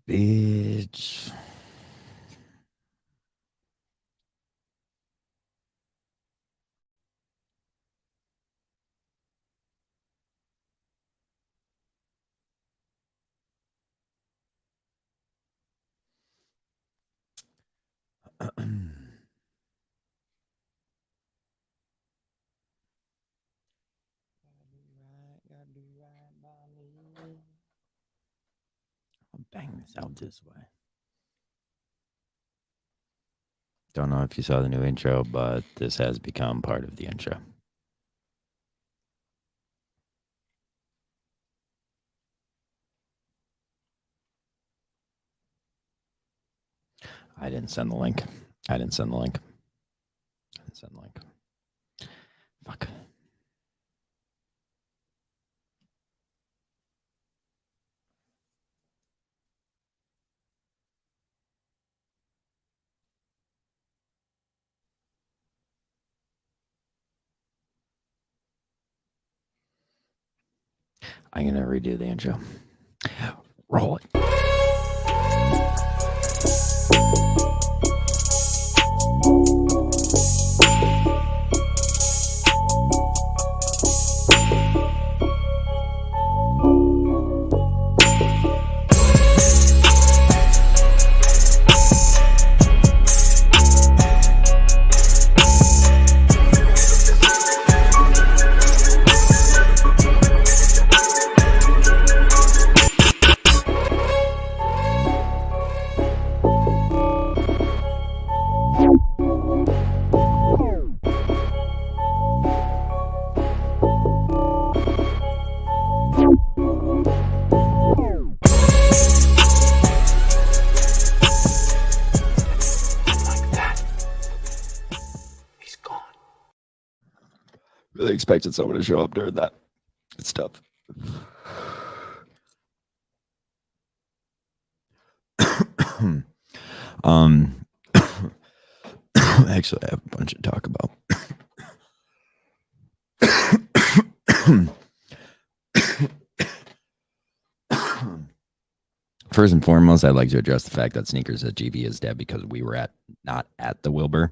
Bitch. I'll bang this out this way. Don't know if you saw the new intro, but this has become part of the intro. I didn't send the link. I didn't send the link. I didn't send the link. Fuck. I'm going to redo the intro. Roll it. Really expected someone to show up during that. It's tough. Actually, I have a bunch to talk about. First and foremost, I'd like to address the fact that Sneakers at GVE is dead because we were not at the Wilbur.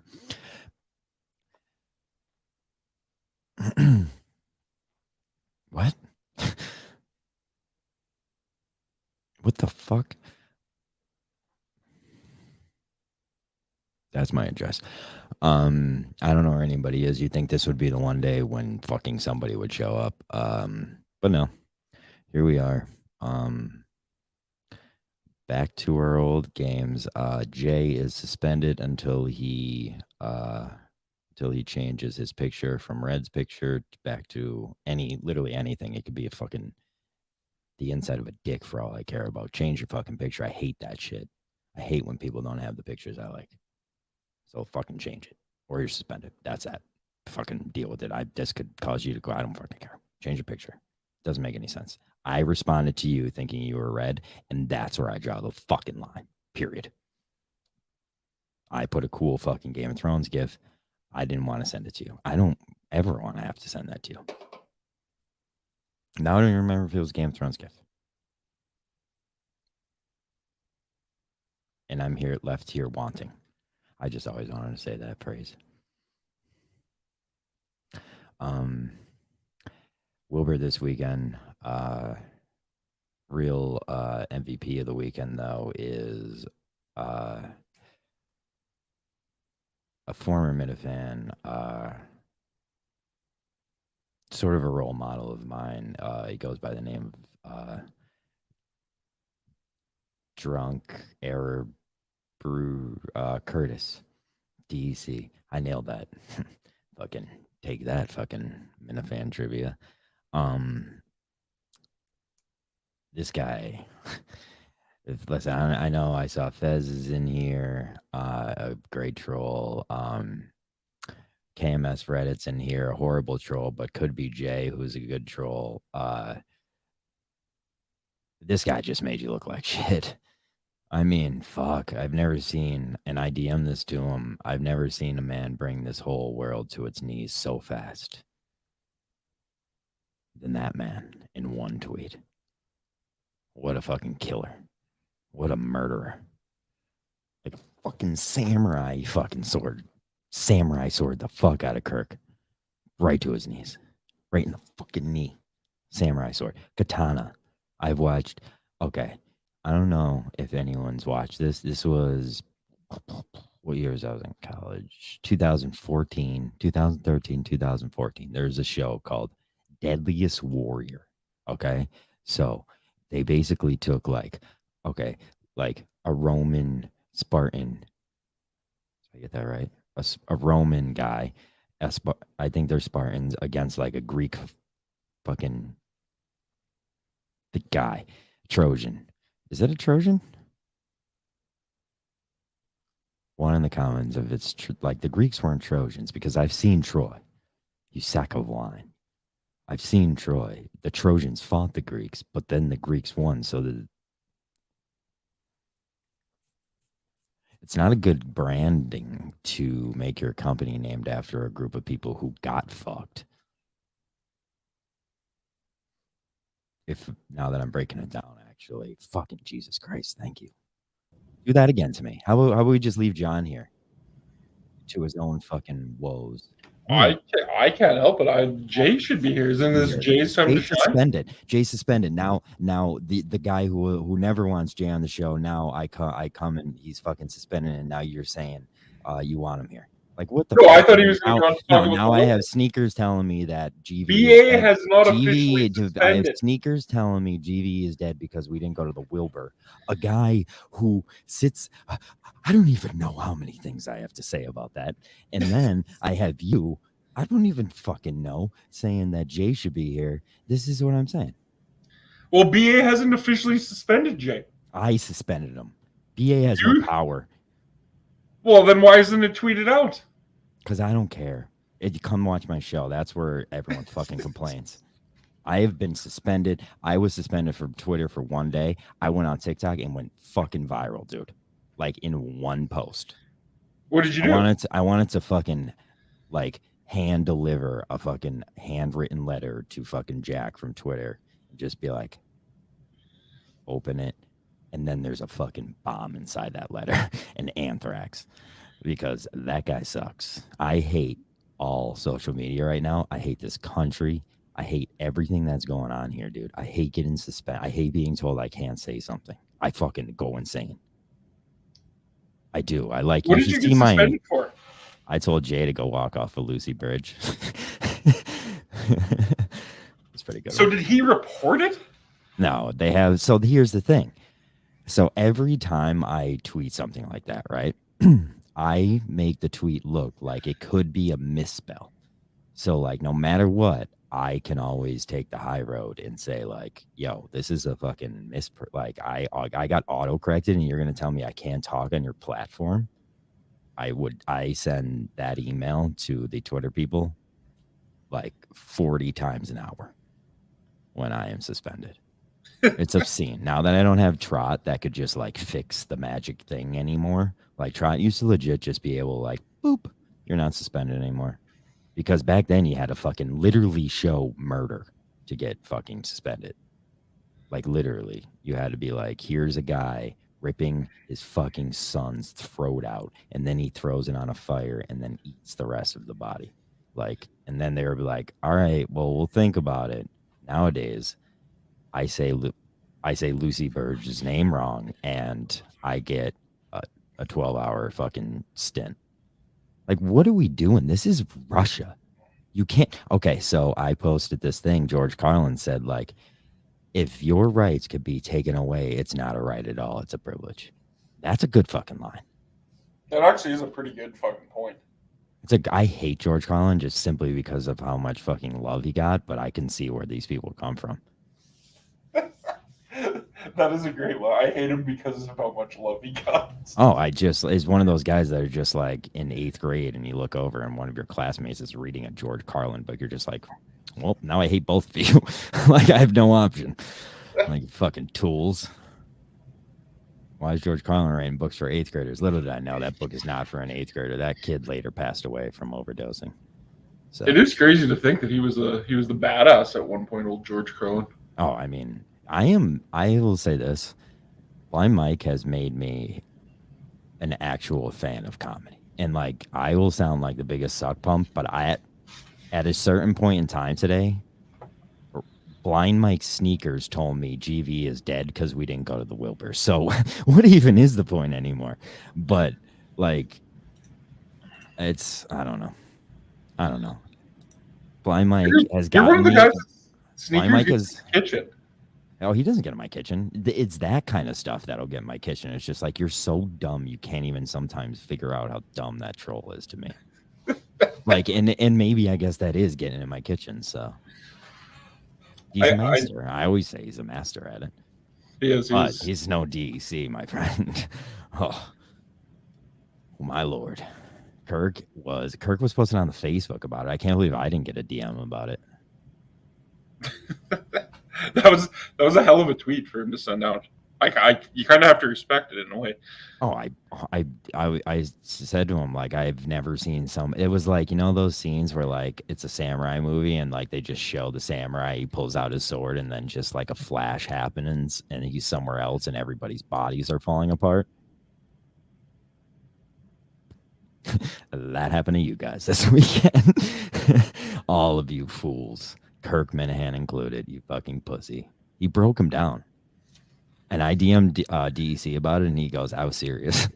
What? What the fuck? That's my address. I don't know where anybody is. You'd think this would be the one day when fucking somebody would show up. But no. Here we are. Back to our old games. Jay is suspended until he changes his picture from Red's picture back to literally anything. It could be a fucking the inside of a dick for all I care about. Change your fucking picture. I hate that shit. I hate when people don't have the pictures I like. So fucking change it, or you're suspended. That's that. Fucking deal with it. This could cause you to go. I don't fucking care. Change your picture. Doesn't make any sense. I responded to you thinking you were Red, and that's where I draw the fucking line. Period. I put a cool fucking Game of Thrones gif. I didn't want to send it to you. I don't ever want to have to send that to you. Now I don't even remember if it was Game of Thrones gif. And I'm left here wanting. I just always wanted to say that phrase. Wilbur this weekend, real MVP of the weekend, though, is a former Minifan, sort of a role model of mine. He goes by the name of Drunk Error Brew Curtis, DC. I nailed that. Fucking take that, fucking Minifan trivia. This guy. Listen, I know I saw Fez is in here. A great troll. KMS Reddit's in here. A horrible troll, but could be Jay, who's a good troll. This guy just made you look like shit. I mean, fuck. I've never seen, and I DM this to him, I've never seen a man bring this whole world to its knees so fast than that man in one tweet. What a fucking killer. What a murderer. Like a fucking samurai fucking sword. Samurai sword the fuck out of Kirk. Right to his knees. Right in the fucking knee. Samurai sword. Katana. I've watched. Okay. I don't know if anyone's watched this. This was. What years I was in college? 2014, 2013, 2014. There's a show called Deadliest Warrior. Okay. So they basically took okay, like a Roman Spartan. Did I get that right? A Roman guy. I think they're Spartans against like a Greek fucking the guy. Trojan. Is it a Trojan? One in the comments if it's like the Greeks weren't Trojans because I've seen Troy. You sack of wine. I've seen Troy. The Trojans fought the Greeks, but then the Greeks won. So it's not a good branding to make your company named after a group of people who got fucked. If now that I'm breaking it down, actually, fucking Jesus Christ, thank you. Do that again to me. How about we just leave John here to his own fucking woes? I can't help it. Jay should be here. Isn't this Jay's time to shine? Jay suspended. Now the guy who never wants Jay on the show. Now I come and he's fucking suspended, and now you're saying you want him here. Like what the? No, I thought he was going to talk about now I have sneakers telling me that GVE has not officially suspended. I have sneakers telling me GVE is dead because we didn't go to the Wilbur. A guy who sits. I don't even know how many things I have to say about that. And then I have you. I don't even fucking know saying that Jay should be here. This is what I'm saying. Well, BA hasn't officially suspended Jay. I suspended him. BA has no power. Well, then why isn't it tweeted out? Because I don't care. Come watch my show. That's where everyone fucking complains. I have been suspended. I was suspended from Twitter for 1 day. I went on TikTok and went fucking viral, dude. Like in one post. What did you do? I wanted to fucking like hand deliver a fucking handwritten letter to fucking Jack from Twitter and just be like, open it. And then there's a fucking bomb inside that letter and anthrax because that guy sucks. I hate all social media right now. I hate this country. I hate everything that's going on here, dude. I hate getting suspended. I hate being told I can't say something. I fucking go insane. I do. I like. What did you get suspended for? I told Jay to go walk off of Lucy Bridge. It's pretty good. So did he report it? No, they have. So here's the thing. So every time I tweet something like that, right, I make the tweet look like it could be a misspell. So like no matter what, I can always take the high road and say like, yo, this is a fucking like I got auto corrected and you're gonna tell me I can't talk on your platform. I send that email to the Twitter people like 40 times an hour when I am suspended. It's obscene. Now that I don't have Trot that could just like fix the magic thing anymore. Like Trot used to legit just be able to like, boop, you're not suspended anymore. Because back then you had to fucking literally show murder to get fucking suspended. Like literally, you had to be like, here's a guy ripping his fucking son's throat out, and then he throws it on a fire and then eats the rest of the body. Like, and then they would be like, all right, well, we'll think about it. Nowadays, I say Lucy Burge's name wrong, and I get a 12-hour fucking stint. Like, what are we doing? This is Russia. You can't. Okay, so I posted this thing. George Carlin said, like, if your rights could be taken away, it's not a right at all. It's a privilege. That's a good fucking line. That actually is a pretty good fucking point. I hate George Carlin just simply because of how much fucking love he got, but I can see where these people come from. That is a great one. I hate him because of how much love he got. Oh, is one of those guys that are just like in 8th grade and you look over and one of your classmates is reading a George Carlin book. You're just like, well, now I hate both of you. Like, I have no option. Like, fucking tools. Why is George Carlin writing books for 8th graders? Little did I know that book is not for an 8th grader. That kid later passed away from overdosing. So it is crazy to think that he was the badass at one point, old George Carlin. Oh, I mean, I will say this. Blind Mike has made me an actual fan of comedy. And like I will sound like the biggest suck pump, but at a certain point in time today, Blind Mike's sneakers told me GVE is dead because we didn't go to the Wilbur. So what even is the point anymore? But like it's I don't know. I don't know. Blind Mike has You're one gotten of the me. guys. Blind Sneakers Mike get has in the kitchen. Oh, he doesn't get in my kitchen. It's that kind of stuff that'll get in my kitchen. It's just like you're so dumb you can't even sometimes figure out how dumb that troll is to me. Like, and maybe I guess that is getting in my kitchen. So he's a master. I always say he's a master at it. He is. But he's no DEC, my friend. Oh, my lord. Kirk was posting on the Facebook about it. I can't believe I didn't get a DM about it. that was a hell of a tweet for him to send out. You kind of have to respect it in a way. Oh, I said to him, like, I've never seen it was like, you know, those scenes where like it's a samurai movie and like they just show the samurai, he pulls out his sword and then just like a flash happens and he's somewhere else and everybody's bodies are falling apart. That happened to you guys this weekend. All of you fools, Kirk Minahan included, you fucking pussy. He broke him down. And I DM'd DEC about it, and he goes, I was serious.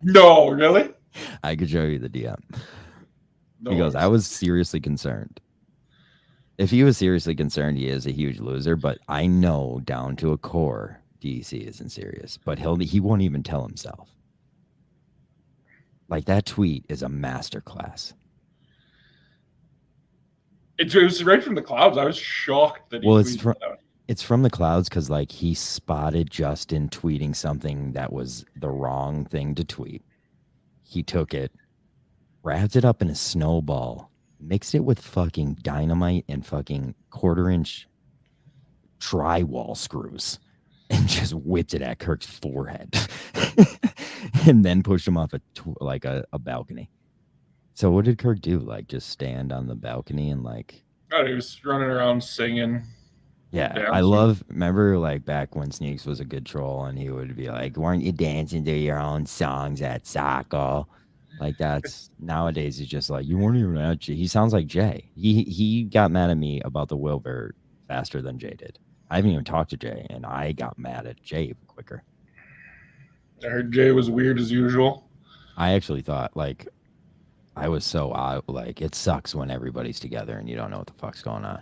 No, really? I could show you the DM. No, he goes, I was seriously concerned. If he was seriously concerned, he is a huge loser, but I know down to a core DEC isn't serious. But he won't even tell himself. Like, that tweet is a masterclass. It was right from the clouds. I was shocked that he tweeted that out. It's from the clouds because, like, he spotted Justin tweeting something that was the wrong thing to tweet. He took it, wrapped it up in a snowball, mixed it with fucking dynamite and fucking 1/4-inch drywall screws, and just whipped it at Kirk's forehead, and then pushed him off a balcony. So what did Kirk do? Like, just stand on the balcony and like? God, he was running around singing. Yeah, remember like back when Sneaks was a good troll and he would be like, weren't you dancing to your own songs at Saco? Like that's nowadays he's just like, you weren't even at Jay. He sounds like Jay. He got mad at me about the Wilbur faster than Jay did. I haven't even talked to Jay and I got mad at Jay even quicker. I heard Jay was weird as usual. I actually thought like I was so out, like it sucks when everybody's together and you don't know what the fuck's going on.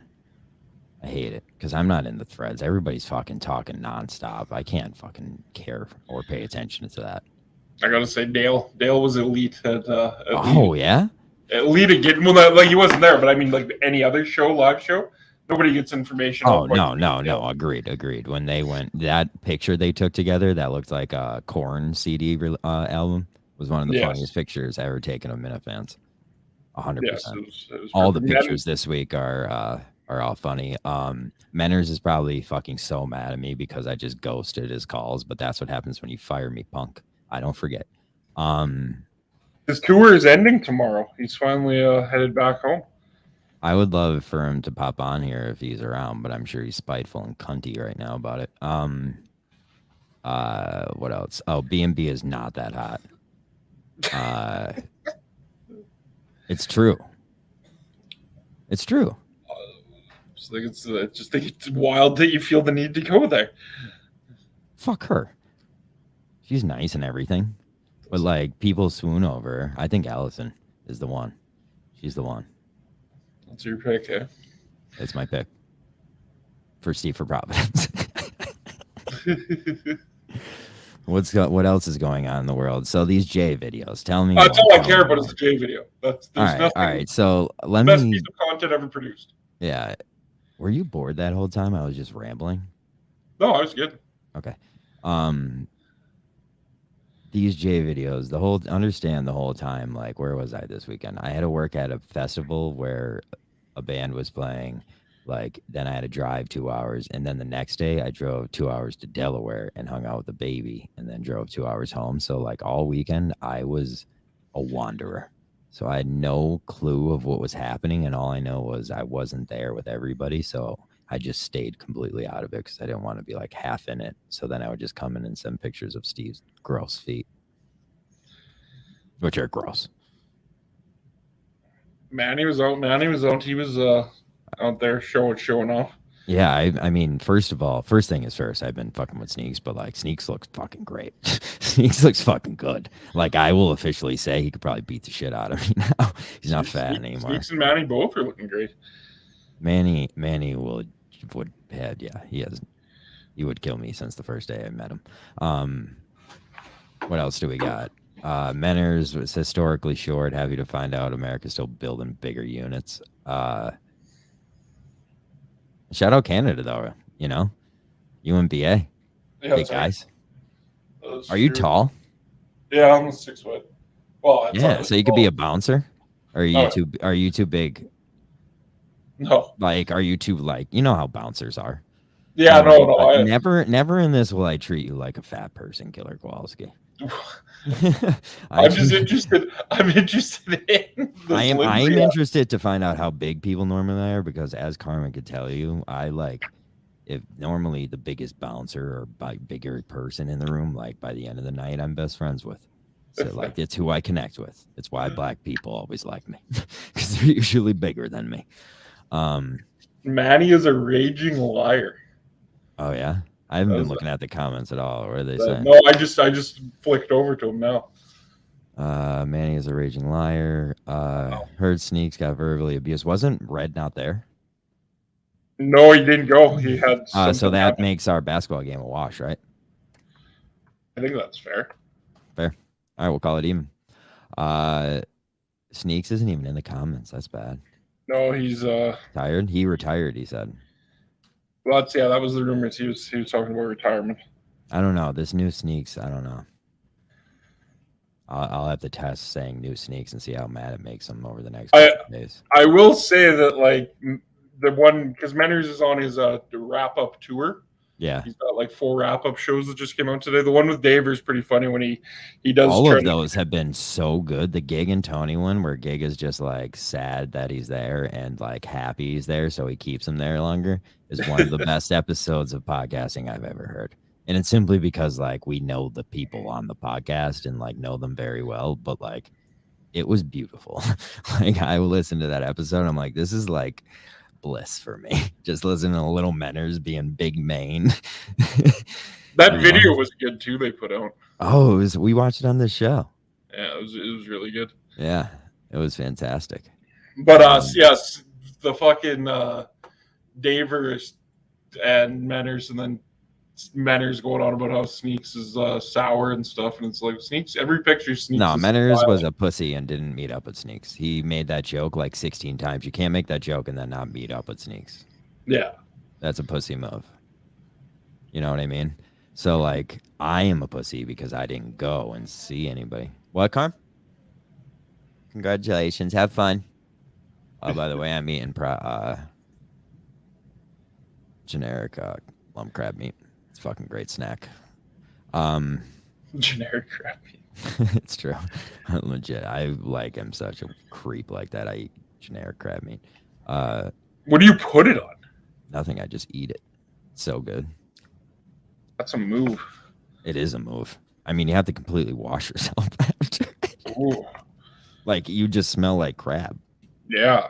I hate it because I'm not in the threads. Everybody's fucking talking nonstop. I can't fucking care or pay attention to that. I gotta say, Dale was elite at oh yeah, elite at getting. Well, like he wasn't there, but I mean, like any other live show, nobody gets information. Oh no. Agreed. When they went, that picture they took together that looked like a Korn CD album was one of the funniest pictures ever taken of Minifans. 100%. Yes, it was all the pictures this week are all funny. Menners is probably fucking so mad at me because I just ghosted his calls, but that's what happens when you fire me, punk. I don't forget. His tour is ending tomorrow. He's finally headed back home. I would love for him to pop on here if he's around, but I'm sure he's spiteful and cunty right now about it. What else? Oh, B&B is not that hot. It's true. It's true. I just think it's wild that you feel the need to go there. Fuck her. She's nice and everything, but like people swoon over her. I think Allison is the one. She's the one. That's your pick, eh? It's my pick for Steve for Providence. What else is going on in the world? So these J videos. Tell me. That's all I care about is the J video. All right. So let me. Best piece of content ever produced. Yeah. Were you bored that whole time? I was just rambling. No, I was good. Okay. These J videos, understand the whole time, like, where was I this weekend? I had to work at a festival where a band was playing, like, then I had to drive 2 hours, and then the next day I drove 2 hours to Delaware and hung out with the baby, and then drove 2 hours home. So, like, all weekend I was a wanderer. So I had no clue of what was happening, and all I know was I wasn't there with everybody. So I just stayed completely out of it because I didn't want to be like half in it. So then I would just come in and send pictures of Steve's gross feet, which are gross. Manny was out. He was out there showing off. Yeah, I mean, first of all, first thing is first. I've been fucking with Sneaks, but like Sneaks looks fucking great. Sneaks looks fucking good. Like I will officially say he could probably beat the shit out of me now. He's not fat anymore. Sneaks and Manny both are looking great. Manny would had he would kill me since the first day I met him. What else do we got? Menners was historically short. Happy to find out America's still building bigger units. Shout out Canada though, you know, UMBA, big guys. Are you tall? Yeah, I'm 6 foot. Well, yeah, so you could be a bouncer. Or are you too big? No. Like, are you too like you know how bouncers are? Yeah, no. Never in this will I treat you like a fat person, Killer Kowalski. I'm just interested. I'm interested in. I am interested to find out how big people normally are because, as Carmen could tell you, if normally the biggest bouncer or bigger person in the room, like by the end of the night, I'm best friends with. So like it's who I connect with. It's why black people always like me because they're usually bigger than me. Manny is a raging liar. Oh yeah. I haven't been looking at the comments at all. What are they saying? No, I just flicked over to him now. Manny is a raging liar. Heard Sneaks got verbally abused. Wasn't Red not there? No, he didn't go. He had. So that makes our basketball game a wash, right? I think that's fair. Fair. All right, we'll call it even. Sneaks isn't even in the comments. That's bad. No, he's tired. He retired. He said. Well, that was the rumors. He was talking about retirement. I don't know. This new Sneaks, I don't know. I'll have to test saying new Sneaks and see how mad it makes him over the next couple days. I will say that like the one because Menners is on his wrap up tour. Yeah, he's got like 4 wrap up shows that just came out today. The one with Daver is pretty funny when he does. All of those have been so good. The Gig and Tony one, where Gig is just like sad that he's there and like happy he's there, so he keeps him there longer, is one of the best episodes of podcasting I've ever heard. And it's simply because like we know the people on the podcast and like know them very well, but like it was beautiful. Like I will listen to that episode. I'm like, this is like bliss for me. Just listening to Little Menners being big Maine. That video was good too. They put out. Oh, we watched it on this show. Yeah, it was really good. Yeah, it was fantastic. But yes, the fucking Davers and Menners, and then Menners going on about how Sneaks is sour and stuff, and it's like Sneaks. Every picture Sneaks. No, Menners was a pussy and didn't meet up with Sneaks. He made that joke like 16 times. You can't make that joke and then not meet up with Sneaks. Yeah, that's a pussy move. You know what I mean? So like, I am a pussy because I didn't go and see anybody. What, Carm? Congratulations. Have fun. Oh, by the way, I'm eating generic lump crab meat. It's a fucking great snack. Generic crab meat. It's true. Legit. I like am such a creep like that. I eat generic crab meat. What do you put it on? Nothing. I just eat it. It's so good. That's a move. It is a move. I mean, you have to completely wash yourself after. Ooh. Like you just smell like crab. Yeah.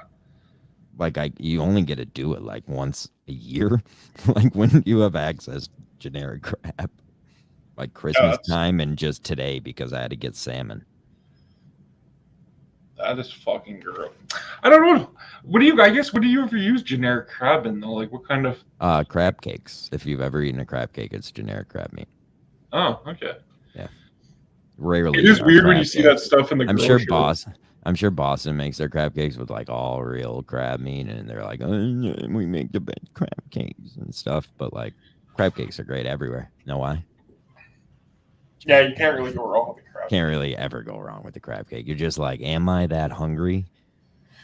Like you only get to do it like once a year. Like when you have access to generic crab. Like Christmas time and just today because I had to get salmon. That is fucking gross. I don't know. What do you ever use generic crab in though? Like what kind of crab cakes. If you've ever eaten a crab cake, it's generic crab meat. Oh, okay. Yeah. Rarely. It is weird when you see that stuff in the grocery. I'm sure Boston makes their crab cakes with like all real crab meat, and they're like, oh, we make the best crab cakes and stuff. But like, crab cakes are great everywhere. You know why? Yeah, you can't really go wrong with the crab. Can't really ever go wrong with the crab cake. You're just like, am I that hungry,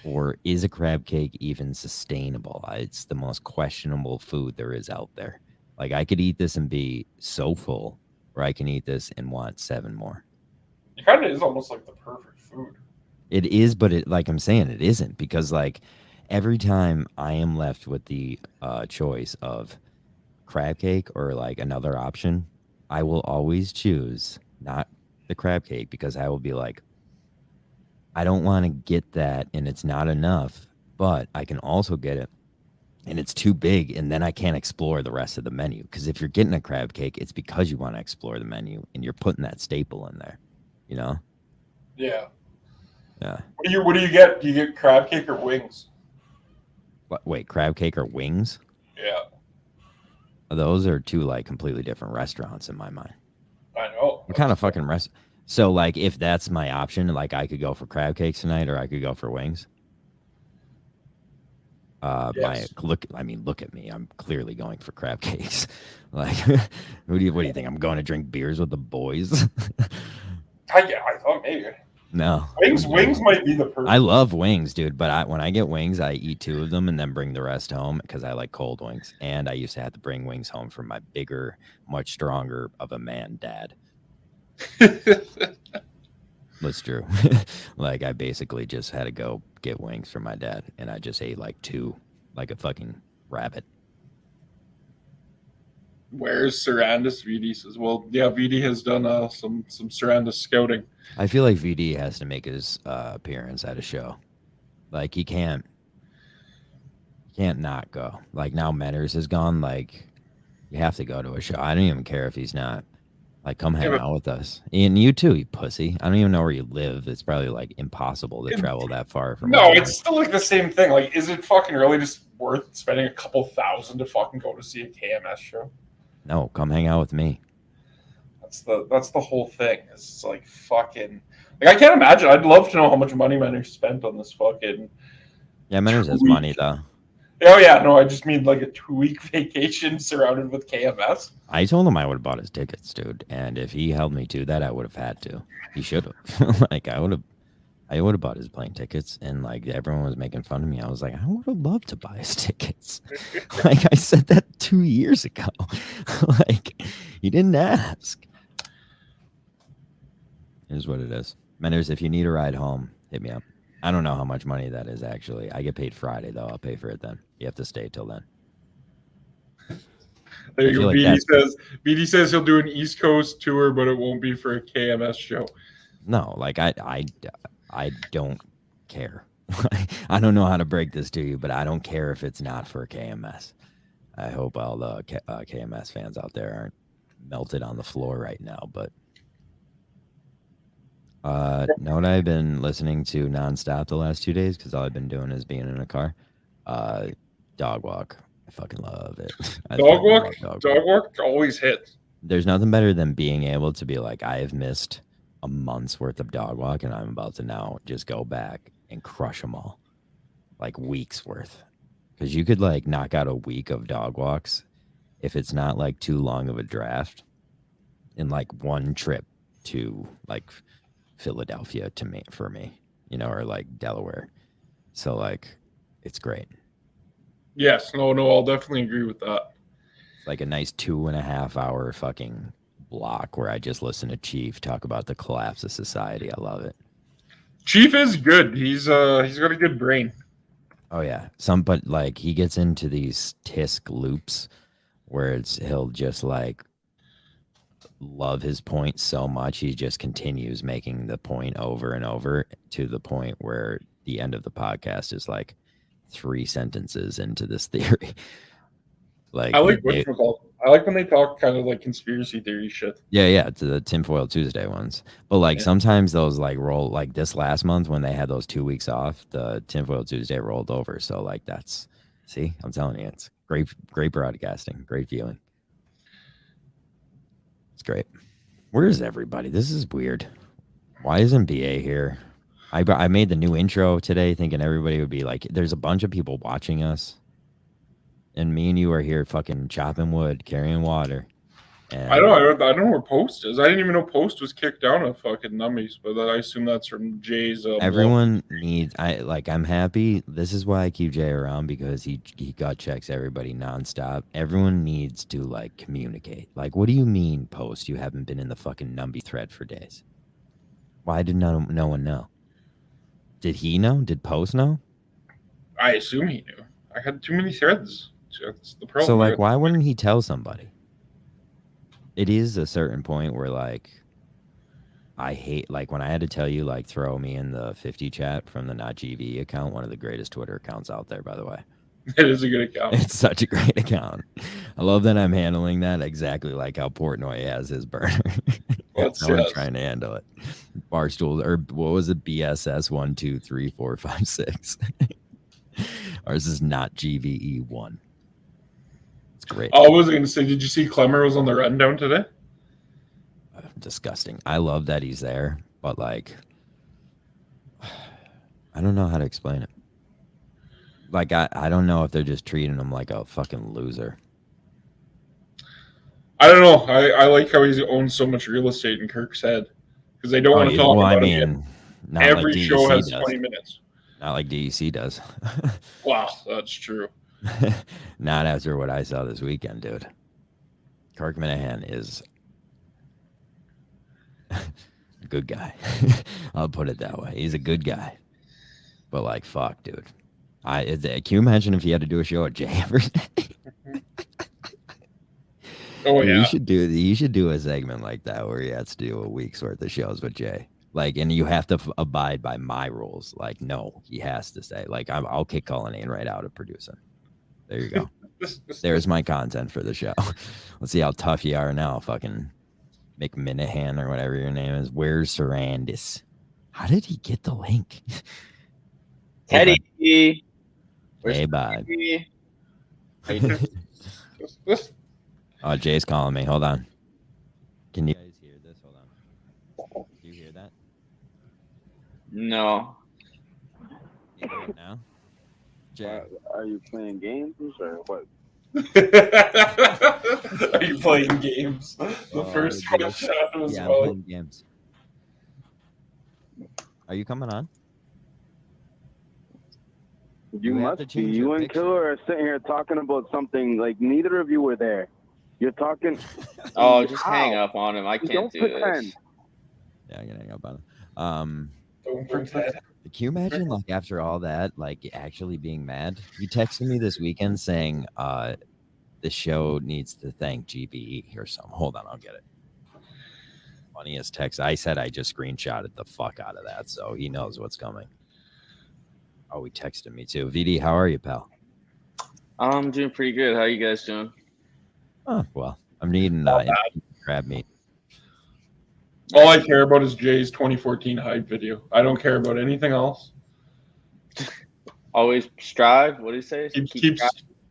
or is a crab cake even sustainable? It's the most questionable food there is out there. Like I could eat this and be so full, or I can eat this and want 7 more. It kind of is almost like the perfect food. It is, but it like I'm saying, it isn't because like every time I am left with the choice of crab cake or like another option, I will always choose not the crab cake because I will be like, I don't want to get that and it's not enough, but I can also get it and it's too big and then I can't explore the rest of the menu. Because if you're getting a crab cake, it's because you want to explore the menu and you're putting that staple in there, you know? Yeah. Yeah. What do you get? Do you get crab cake or wings? Wait, crab cake or wings? Yeah, Those are two like completely different restaurants in my mind. I know. What kind of fucking rest? So like, if that's my option, like I could go for crab cakes tonight, or I could go for wings. My Yes. look. I mean, look at me. I'm clearly going for crab cakes. Like, what do you think? I'm going to drink beers with the boys? I thought maybe No. wings might be the perfect. I love wings, dude. But when I get wings, I eat 2 of them and then bring the rest home because I like cold wings. And I used to have to bring wings home from my bigger, much stronger of a man dad. That's true. Like I basically just had to go get wings from my dad, and I just ate like 2, like a fucking rabbit. Where's Sarandis? VD says, well, yeah, VD has done some Sarandis scouting. I feel like VD has to make his appearance at a show. Like he can't not go. Like now Menners is gone. Like you have to go to a show. I don't even care if he's not. Like come hang out with us. And you too, you pussy. I don't even know where you live. It's probably like impossible to travel that far from. No, it's still like the same thing. Like, is it fucking really just worth spending a couple thousand to fucking go to see a KMS show? No, come hang out with me. That's the whole thing. It's like fucking. Like I can't imagine. I'd love to know how much money Manners spent on this fucking. Yeah, Menners has money though. Oh yeah, no, I just mean like a 2-week vacation surrounded with KMS. I told him I would have bought his tickets, dude. And if he held me to that, I would have had to. He should have. Like I would have bought his plane tickets, and like everyone was making fun of me. I was like, I would have loved to buy his tickets. Like I said that 2 years ago. Like you didn't ask. Here's what it is. Menners, if you need a ride home, hit me up. I don't know how much money that is actually. I get paid Friday though. I'll pay for it then. You have to stay till then. There you go. Like BD says he'll do an East Coast tour, but it won't be for a KMS show. No, like I don't care. I don't know how to break this to you, but I don't care if it's not for KMS. I hope all the KMS fans out there aren't melted on the floor right now. But know what I've been listening to nonstop the last 2 days because all I've been doing is being in a car. Dog Walk. I fucking love it. Dog Walk always hits. There's nothing better than being able to be like, I have missed a month's worth of Dog Walk, and I'm about to now just go back and crush them all, like weeks worth. Because you could like knock out a week of Dog Walks if it's not like too long of a draft in like one trip to like Philadelphia for me, you know, or like Delaware. So like, it's great. Yes, no, I'll definitely agree with that. It's like a nice 2.5 hour fucking block where I just listen to Chief talk about the collapse of society. I love it. Chief is good. He's got a good brain. Oh yeah, but like he gets into these tisk loops where he'll just like love his point so much he just continues making the point over and over to the point where the end of the podcast is like 3 sentences into this theory. Like I like when they talk kind of like conspiracy theory shit. Yeah, to the tinfoil Tuesday ones. But like sometimes those like roll, like this last month when they had those 2 weeks off, the tinfoil Tuesday rolled over. So like see, I'm telling you, it's great broadcasting, great viewing. It's great. Where is everybody? This is weird. Why isn't BA here? I made the new intro today thinking everybody would be like, there's a bunch of people watching us. And me and you are here fucking chopping wood, carrying water. And I don't know where Post is. I didn't even know Post was kicked down at fucking Nummies, but I assume that's from Jay's. Everyone needs. I'm happy. This is why I keep Jay around because he gut checks everybody nonstop. Everyone needs to like communicate. Like, what do you mean, Post? You haven't been in the fucking Numby thread for days. Why did no one know? Did he know? Did Post know? I assume he knew. I had too many threads. That's the problem. So like, why wouldn't he tell somebody? It is a certain point where like, I hate like when I had to tell you like throw me in the 50 chat from the not GVE account, one of the greatest Twitter accounts out there, by the way. It is a good account. It's such a great account. I love that I'm handling that exactly like how Portnoy has his burner. That's how I'm trying to handle it. Barstool, or what was it? BSS 1, 2, 3, 4, 5, 6. Ours is not GVE 1. It's great. I was going to say, did you see Clemmer was on the rundown today? Disgusting. I love that he's there, but like, I don't know how to explain it. Like, I don't know if they're just treating him like a fucking loser. I don't know. I like how he owns so much real estate in Kirk's head because they don't want to talk about him. Not every like show has does. 20 minutes. Not like DEC does. Wow, that's true. Not after what I saw this weekend, dude. Kirk Minahan is a good guy. I'll put it that way. He's a good guy. But like, fuck, dude. Can you imagine if he had to do a show at Jay every day? Oh yeah. You should do a segment like that where he has to do a week's worth of shows with Jay. Like, and you have to abide by my rules. Like, no, he has to say. Like, I'll kick Cullinane right out of producing. There you go. There's my content for the show. Let's see how tough you are now, fucking McMinahan or whatever your name is. Where's Sarandis? How did he get the link? Teddy. Hey, bud. Oh, Jay's calling me. Hold on. Can you guys hear this? Hold on. Do you hear that? No. You hear it now? Jay. Are you playing games or what? Are you playing games? The first question was I'm playing games. Are you coming on? You must be. You and Killer are sitting here talking about something like neither of you were there. You're talking. Oh, just hang up on him. I can't do pretend. this. Yeah, I'm gonna hang up on him. Don't pretend. Can you imagine, like, after all that, like, actually being mad? He texted me this weekend saying, the show needs to thank GVE or something. Hold on, I'll get it. Funniest text. I said I just screenshotted the fuck out of that, so he knows what's coming. Oh, he texted me too. VD, how are you, pal? I'm doing pretty good. How you guys doing? Oh, well, I'm needing crab meat. All I care about is Jay's 2014 hype video. I don't care about anything else. Always strive. What do you say?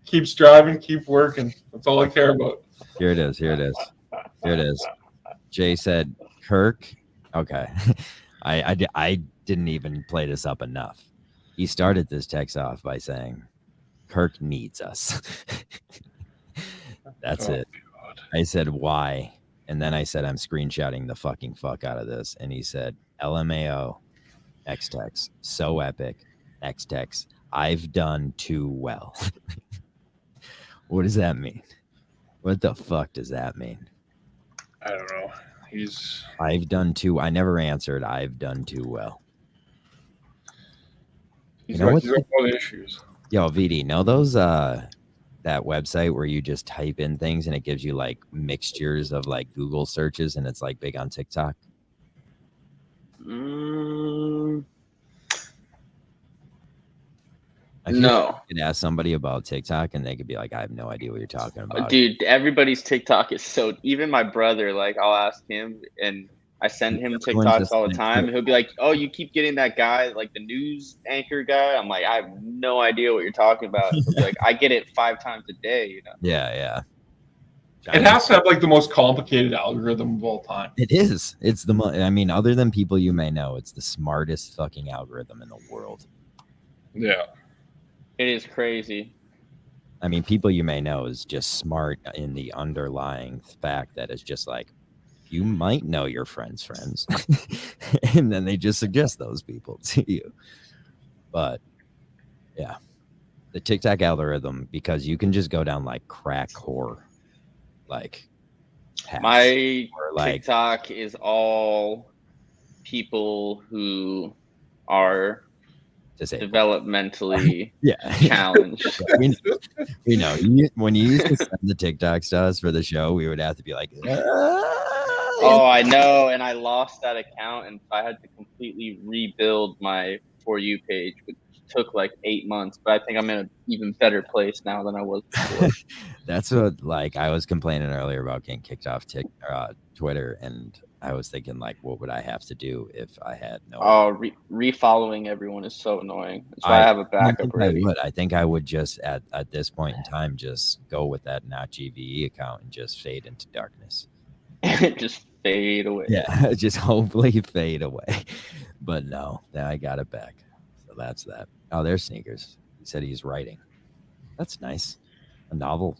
Keep striving, keep working. That's all I care about. Here it is. Jay said, Kirk. Okay. I didn't even play this up enough. He started this text off by saying, Kirk needs us. That's it. God. I said, why? And then I said, I'm screenshotting the fucking fuck out of this. And he said, LMAO, X-Tex, so epic, X-Tex, I've done too well. What does that mean? What the fuck does that mean? I don't know. I never answered. I've done too well. He's got issues. Yo, VD, know those that website where you just type in things and it gives you like mixtures of like Google searches and it's like big on TikTok? No. You could ask somebody about TikTok and they could be like, I have no idea what you're talking about. Dude, everybody's TikTok is so, even my brother, like I'll ask him and I send him TikToks all the time. He'll be like, oh, you keep getting that guy, like the news anchor guy. I'm like, I have no idea what you're talking about. Like, I get it 5 times a day, you know? Yeah. It has to have like the most complicated algorithm of all time. It is. It's other than people you may know, it's the smartest fucking algorithm in the world. Yeah. It is crazy. I mean, people you may know is just smart in the underlying fact that it's just like, you might know your friends. And then they just suggest those people to you. But yeah, the TikTok algorithm, because you can just go down like crack whore, like my TikTok is all people who are to say developmentally yeah challenged. we know. When you used to send the TikToks to us for the show, we would have to be like, oh, I know, and I lost that account, and I had to completely rebuild my For You page, which took like 8 months. But I think I'm in an even better place now than I was before. That's what, like, I was complaining earlier about getting kicked off Twitter, and I was thinking, like, what would I have to do if I had no? Oh, refollowing everyone is so annoying. That's why I have a backup ready. I think I would just at this point in time just go with that not GVE account and just fade into darkness. Just fade away. Yeah, just hopefully fade away. But no, I got it back. So that's that. Oh, there's Sneakers. He said he's writing. That's nice. A novella.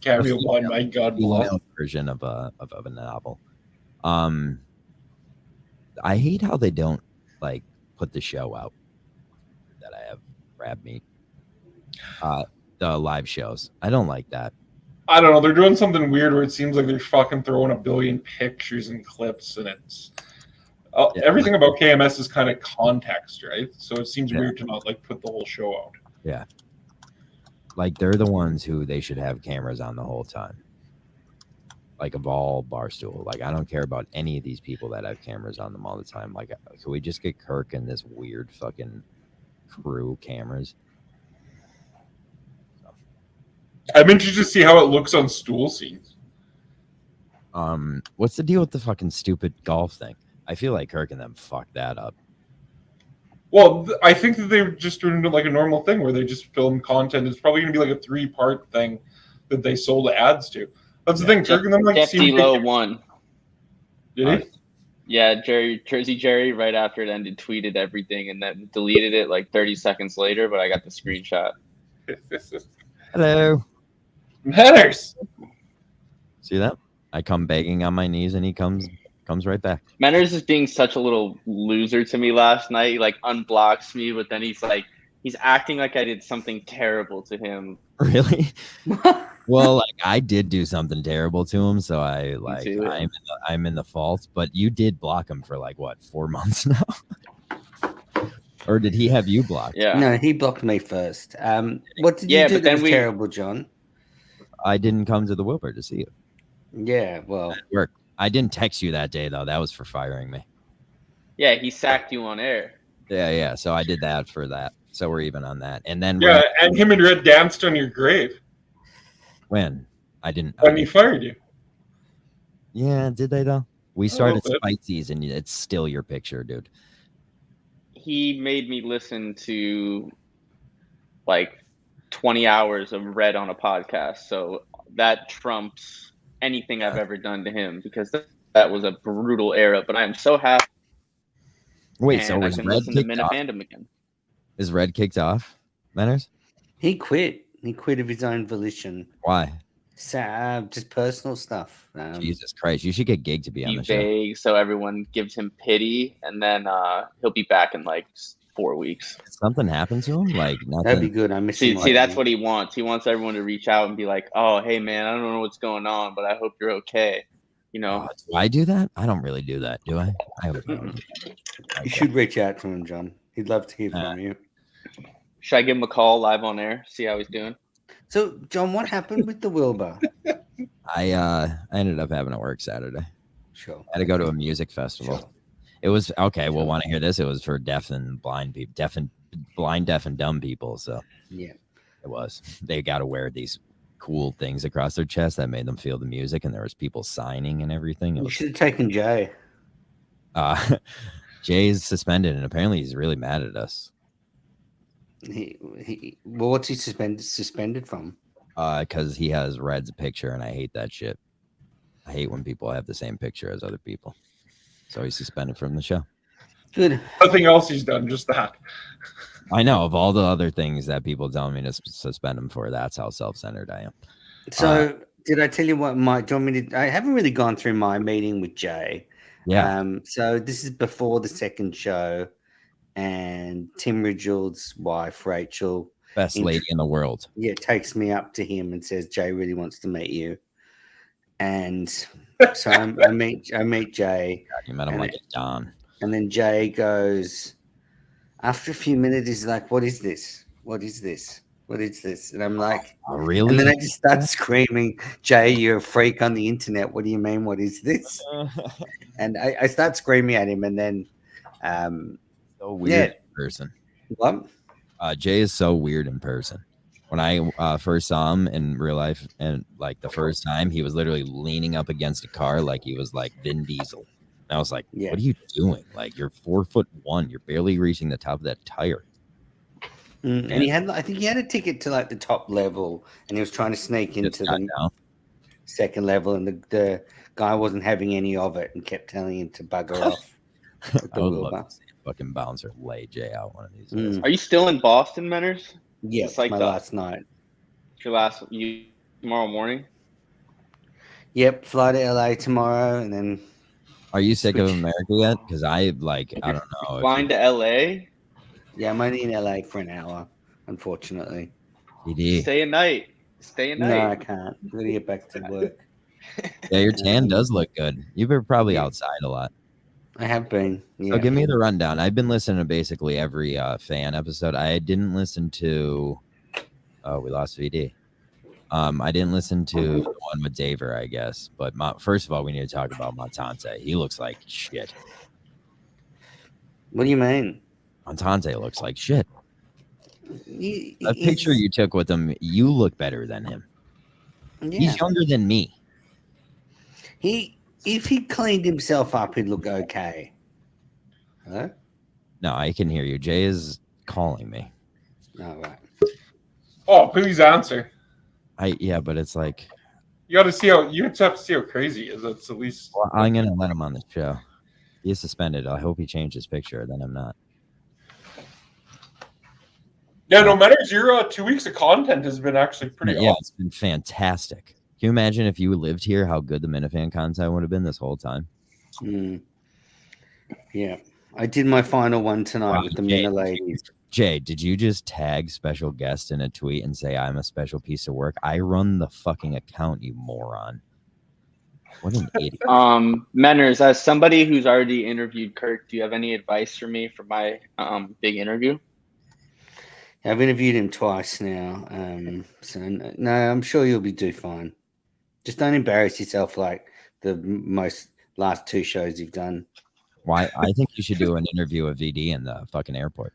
Cameo Blind, my God bless. Version of a novel. I hate how they don't like put the show out that I have Crab Meat. The live shows. I don't like that. I don't know. They're doing something weird where it seems like they're fucking throwing a billion pictures and clips, and it's everything about KMS is kind of context, right? So it seems weird to not like put the whole show out. Yeah. Like they're the ones who they should have cameras on the whole time. Like of all Barstool. Like I don't care about any of these people that have cameras on them all the time. Like can we just get Kirk and this weird fucking crew cameras? I'm interested to see how it looks on stool scenes. What's the deal with the fucking stupid golf thing? I feel like Kirk and them fucked that up. Well, I think that they were just doing like a normal thing where they just film content. It's probably going to be like a 3-part thing that they sold ads to. That's the thing. Kirk and them like Jeff D-Lo won. Did he? Yeah, Jersey Jerry, right after it ended, tweeted everything and then deleted it like 30 seconds later, but I got the screenshot. Hello. Manners. See that? I come begging on my knees and he comes right back. Manners is being such a little loser to me last night. He like unblocks me, but then he's acting like I did something terrible to him. Really? Well, like I did do something terrible to him, so I'm in the fault. But you did block him for like what 4 months now, or did he have you blocked? Yeah, no, he blocked me first. What did you do that was terrible, John? I didn't come to the Wilbur to see you. Yeah, well, work. I didn't text you that day though. That was for firing me. Yeah, he sacked you on air. Yeah. So I did that for that. So we're even on that. And then and him and Red danced on your grave. When? I didn't. When he fired you. Yeah, did they though? We started Spices and it's still your picture, dude. He made me listen to like 20 hours of Red on a podcast. So that trumps anything I've ever done to him because that was a brutal era. But I am so happy. Wait, so was Red kicked off? Again. Is Red kicked off, Manners? He quit. He quit of his own volition. Why? So, just personal stuff. Jesus Christ. You should get Gig to be on the show. Vague, so everyone gives him pity, and then he'll be back in like 4 weeks. Did something happen to him? Like nothing? That'd be good. I miss him. See, that's what he wants. He wants everyone to reach out and be like, oh, hey, man, I don't know what's going on, but I hope you're okay. You know? Do I do that? I don't really do that, do I? You should reach out to him, John. He'd love to hear from you. Should I give him a call live on air? See how he's doing? So, John, what happened with the Wilbur? I ended up having to work Saturday. Sure. I had to go to a music festival. Sure. It was okay. Well, want to hear this? It was for deaf and blind people, deaf and dumb people. So yeah, it was. They got to wear these cool things across their chest that made them feel the music, and there was people signing and everything. You should have taken Jay. Jay's suspended, and apparently he's really mad at us. Well, what's he suspended from? Because he has Red's picture, and I hate that shit. I hate when people have the same picture as other people. So he's suspended from the show. Good. Nothing else he's done, just that. I know of all the other things that people tell me to suspend him for. That's how self-centered I am. So did I tell you what do you want me to? I haven't really gone through my meeting with Jay. Yeah. So this is before the second show, and Tim Ridgeld's wife, Rachel, best lady in the world. Yeah, takes me up to him and says, Jay really wants to meet you. And so I meet Jay. God, you met him like a Don. And then Jay goes, after a few minutes, he's like, what is this? What is this? What is this? And I'm like, really? And then I just start screaming, Jay, you're a freak on the internet. What do you mean? What is this? And I start screaming at him. And then, so weird in person. What? Jay is so weird in person. When I first saw him in real life, and like the first time, he was literally leaning up against a car like he was like Vin Diesel. And I was like, what are you doing? Like, you're 4'1". You're barely reaching the top of that tire. And he had, I think he had a ticket to like the top level, and he was trying to sneak into the second level, and the guy wasn't having any of it and kept telling him to bugger off. I would love to see a fucking bouncer lay Jay out one of these days. Are you still in Boston, Menners? Yeah, it's like my last night. You tomorrow morning? Yep, fly to LA tomorrow, and then. Are you sick of America yet? Because I don't know. Flying to LA? Yeah, I'm only in LA for an hour, unfortunately. Stay a night. No, I can't. I'm gonna get back to work. Yeah, your tan does look good. You've been probably outside a lot. I have been. Yeah. So give me the rundown. I've been listening to basically every fan episode. I didn't listen to. Oh, we lost VD. I didn't listen to the one with Daver, I guess. But first of all, we need to talk about Montante. He looks like shit. What do you mean? Montante looks like shit. A picture you took with him, you look better than him. Yeah. He's younger than me. If he cleaned himself up, he'd look okay. Hello? No, I can hear you. Jay is calling me. All right. Oh, please answer. Yeah, but it's like you have to see how crazy he is. That's at least. Well, I'm gonna let him on the show. He's suspended. I hope he changed his picture. Then I'm not. Yeah, no matter your 2 weeks of content has been actually pretty. Yeah, it's been fantastic. Can you imagine if you lived here, how good the Minifan content would have been this whole time? Yeah, I did my final one tonight with the Mina ladies. Jay, did you just tag special guest in a tweet and say I'm a special piece of work? I run the fucking account, you moron. What an idiot. Menners, as somebody who's already interviewed Kirk, do you have any advice for me for my big interview? I've interviewed him twice now. So no, I'm sure you'll do fine. Just don't embarrass yourself like the last two shows you've done. Why? I think you should do an interview of VD in the fucking airport.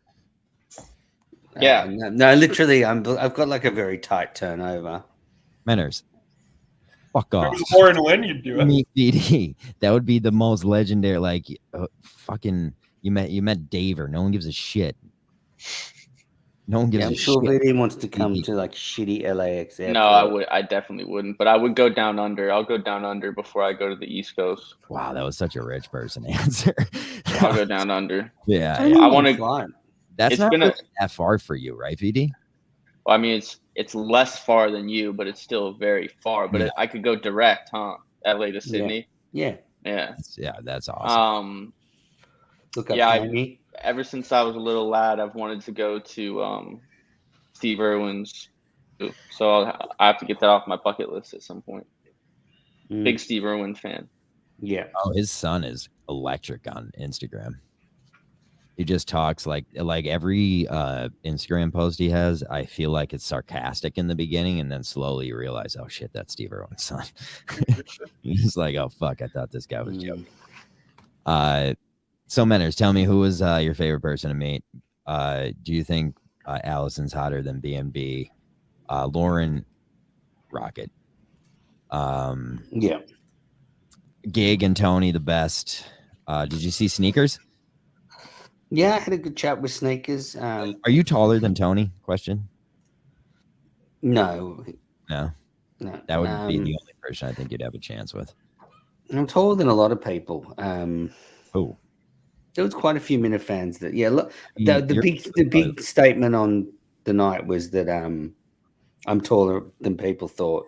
Yeah. No, literally, I've got like a very tight turnover. Menners, fuck off. More and when you do it. Meet VD. That would be the most legendary. Like, fucking, you met Daver. No one gives a shit. No one gives a shit. I'm sure VD wants to come to like shitty LAX airport. No, I definitely wouldn't. But I would go down under. I'll go down under before I go to the East Coast. Wow, that was such a rich person answer. I'll go down under. Yeah, I want to. That's not that far for you, right, VD? Well, I mean, it's less far than you, but it's still very far. But I could go direct, huh? LA to Sydney. Yeah. That's awesome. Look up me. Ever since I was a little lad, I've wanted to go to Steve Irwin's. So I have to get that off my bucket list at some point. Big Steve Irwin fan. Yeah. Oh, his son is electric on Instagram. He just talks like every Instagram post he has, I feel like it's sarcastic in the beginning, and then slowly you realize, oh shit, that's Steve Irwin's son. He's like, oh fuck, I thought this guy was joking. So Menners, tell me, who was your favorite person to meet? Do you think Allison's hotter than B&B? Lauren, Rocket. Yeah. Gig and Tony, the best. Did you see Sneakers? Yeah, I had a good chat with Sneakers. Are you taller than Tony? Question. No. That would be the only person I think you'd have a chance with. I'm taller than a lot of people. Who? There was quite a few Minifans that. Yeah, look, the big statement on the night was that I'm taller than people thought.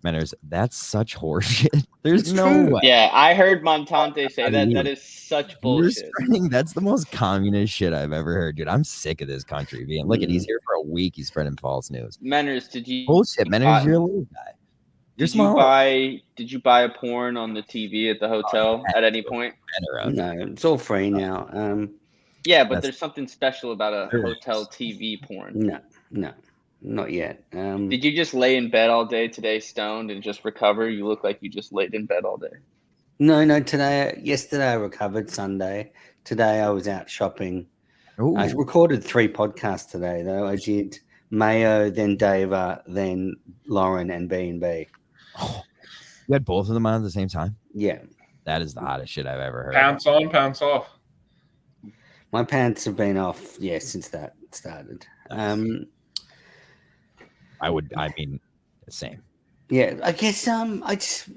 Menners, that's such horseshit. There's no way. Yeah, I heard Montante say that. That is such bullshit. That's the most communist shit I've ever heard, dude. I'm sick of this country being. Look at, he's here for a week. He's spreading false news. Menners, did you? Bullshit, Menners. You're a little guy. Did you buy a porn on the TV at the hotel at any point? No, it's all free now. Yeah, but there's something special about a hotel TV porn. No, not yet. Did you just lay in bed all day today, stoned, and just recover? You look like you just laid in bed all day. No. Yesterday I recovered. Sunday. Today I was out shopping. Ooh. I recorded 3 podcasts today, though. I did Mayo, then Dava, then Lauren, and B&B. Oh, you had both of them on at the same time? Yeah. That is the hottest shit I've ever heard. Pants on, pants off. My pants have been off, since that started. Nice. Same. Yeah, I guess I just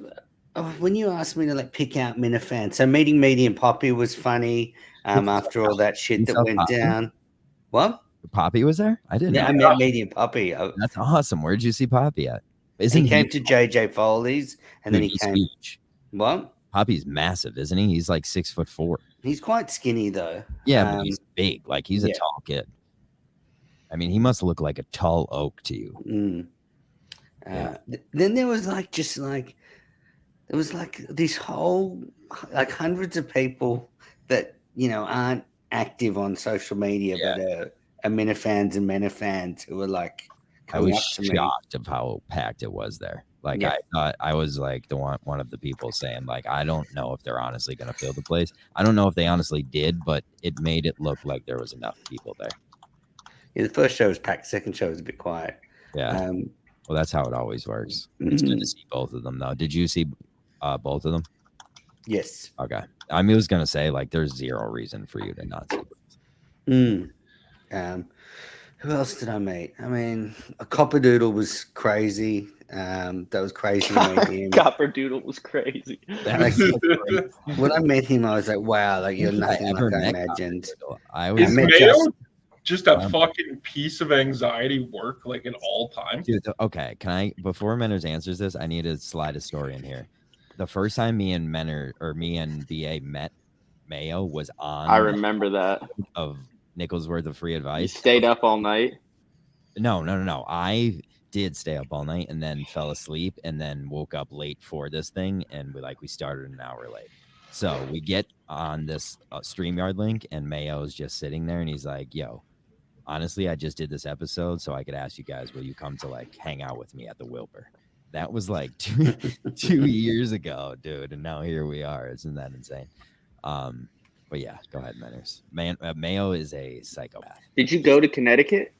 when you asked me to pick out Minifan, so meeting Meaty and Poppy was funny. After all that shit that went down. What? Poppy was there? I didn't know. I met Meaty and Poppy. That's awesome. Where'd you see Poppy at? He came to JJ Foley's, and then he came. Huge. What? Poppy's massive, isn't he? He's like 6'4". He's quite skinny though. Yeah, but he's big. Like he's a tall kid. I mean, he must look like a tall oak to you. Then there was this whole hundreds of people that aren't active on social media, but are Minifans and Menifans who were I was shocked of how packed it was there. I thought I was the one of the people saying I don't know if they're honestly going to fill the place. I don't know if they honestly did, but it made it look like there was enough people there. Yeah, the first show was packed. Second show was a bit quiet. Yeah. Well, that's how it always works. It's good to see both of them, though. Did you see both of them? Yes. Okay. I was going to say there's zero reason for you to not see both. Who else did I meet? I mean, a Copperdoodle was crazy. That was crazy to meet him. Copperdoodle was crazy. When I met him, I was like, wow, you're nothing like I imagined. Is Mayo just a fucking piece of anxiety work at all times? Dude, okay, can I, before Menners answers this, I need to slide a story in here. The first time me and BA met Mayo was on. I remember that. Of Nickels worth of free advice. You stayed up all night? No. I did stay up all night and then fell asleep and then woke up late for this thing, and we started an hour late. So we get on this StreamYard link, and Mayo's just sitting there, and he's like, yo, honestly, I just did this episode so I could ask you guys, will you come to hang out with me at the Wilbur? That was 2 years ago, dude, and now here we are. Isn't that insane? But yeah, go ahead, Menners. Mayo is a psychopath. Did you go to Connecticut?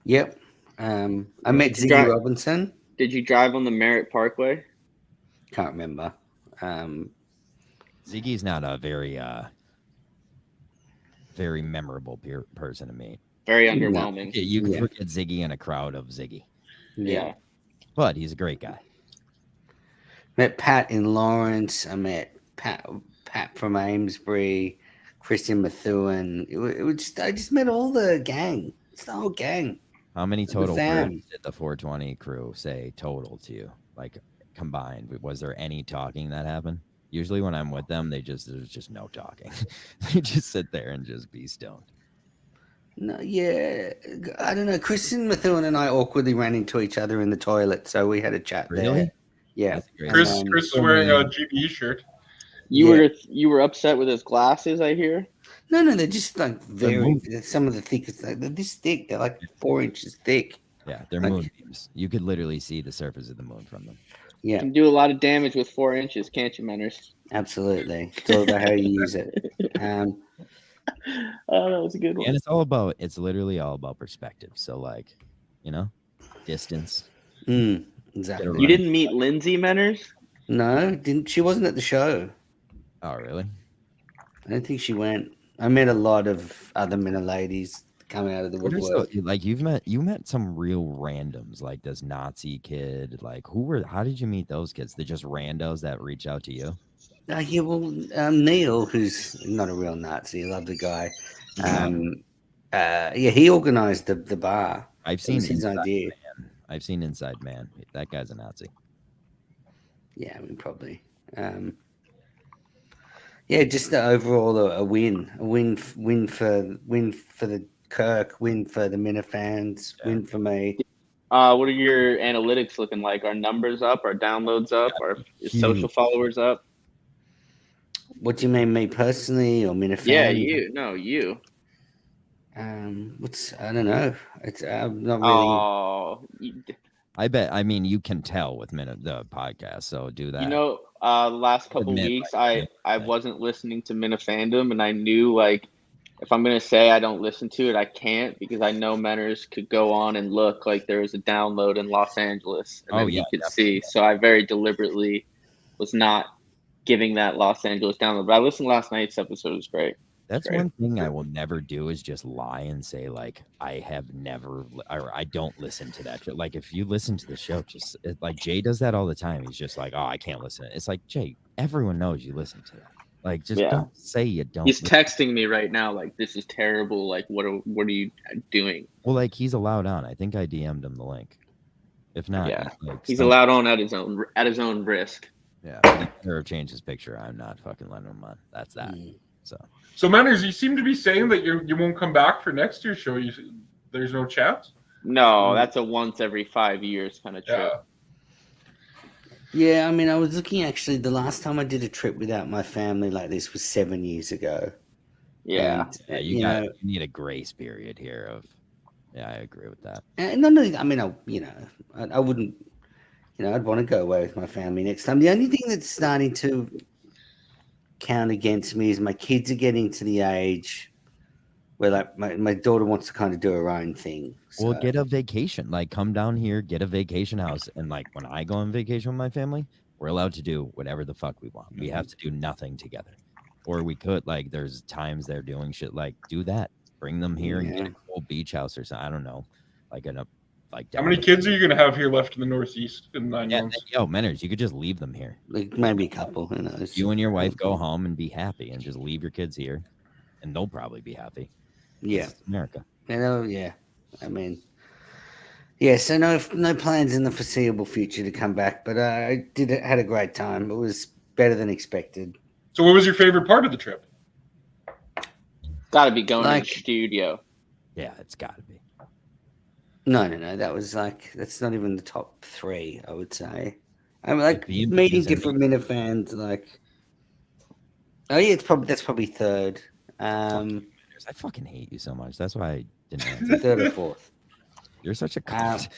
Yep. I met Ziggy Robinson. Did you drive on the Merritt Parkway? Can't remember. Ziggy's not a very very memorable person to meet. Very underwhelming. You can forget Ziggy in a crowd of Ziggy. Yeah. But he's a great guy. Met Pat in Lawrence. I met Pat from Amesbury, Christian Methuen. I just met all the gang. It's the whole gang. How many total did the 420 crew say total to you? Combined? Was there any talking that happened? Usually when I'm with them, there's just no talking. They just sit there and just be stoned. No, yeah. I don't know. Christian Methuen and I awkwardly ran into each other in the toilet, so we had a chat there. Really? Yeah. Chris is wearing a GVE shirt. You were upset with his glasses, I hear? No, they're just very. Some of the thickest. They're this thick. They're 4 inches thick. Yeah, they're moon beams. You could literally see the surface of the moon from them. Yeah, you can do a lot of damage with 4 inches, can't you, Menners? Absolutely. It's all about how you use it. Oh, that was a good one. And it's literally all about perspective. So distance. Exactly. You didn't meet Lindsay Menners? No, didn't. She wasn't at the show. Oh, really? I don't think she went. I met a lot of other men and ladies coming out of the woodwork. You met some real randoms, like this Nazi kid. How did you meet those kids? They're just randos that reach out to you? Yeah, well, Neil, who's not a real Nazi, a lovely guy. He organized the bar. I've seen his idea. Man. I've seen Inside Man. That guy's a Nazi. Yeah, I mean, probably. Just overall a win for the Kirk, win for the Minifans, win for me. What are your analytics looking like? Are numbers up? Are downloads up? Are social followers up? What do you mean, me personally, or Minifan? Yeah, you. No, you. I don't know. It's I'm not really. Oh, I bet. I mean, you can tell with the podcast. So do that. You know, the last couple weeks, I wasn't listening to Minifandom, and I knew like if I'm gonna say I don't listen to it, I can't because I know Menners could go on and look like there was a download in Los Angeles, and then he could see. So I very deliberately was not giving that Los Angeles download. But I listened to last night's episode; it was great. That's one thing I will never do is just lie and say like I have never or I don't listen to that show. Like if you listen to the show, just like Jay does that all the time. He's just like, oh, I can't listen. It's like Jay, everyone knows you listen to that. Like just don't say you don't. He's texting me right now like this is terrible. Like what are you doing? Well, like he's allowed on. I think I DM'd him the link. If not, he's allowed on at his own risk. Yeah, or change his picture. I'm not fucking letting him on. That's that. So Manners, you seem to be saying that you won't come back for next year's show. There's no chance? No, that's a once every 5 years kind of trip. Yeah, I mean, I was looking actually. The last time I did a trip without my family like this was 7 years ago. Yeah, and, you need a grace period here. I agree with that. No, I mean, I wouldn't. I'd want to go away with my family next time. The only thing that's starting to count against me is my kids are getting to the age where like my daughter wants to kind of do her own thing. So. Well, get a vacation. Like come down here, get a vacation house. And like when I go on vacation with my family, we're allowed to do whatever the fuck we want. We have to do nothing together. Or we could like there's times they're doing shit like do that. Bring them here and get a whole beach house or something. I don't know. How many kids are you gonna have here left in the Northeast in 9 months? Menners, you could just leave them here. Like maybe a couple, who knows? You and your wife go home and be happy, and just leave your kids here, and they'll probably be happy. Yeah, it's America. Yeah. I mean, yeah. So no plans in the foreseeable future to come back, but I had a great time. It was better than expected. So, what was your favorite part of the trip? Got to be going to the studio. Yeah, it's got to be. No. That's not even the top 3, I would say. I'm like meeting different Minifans. Like, oh yeah, that's probably 3rd. I fucking hate you so much. That's why I didn't answer. 3rd or 4th. You're such a cunt.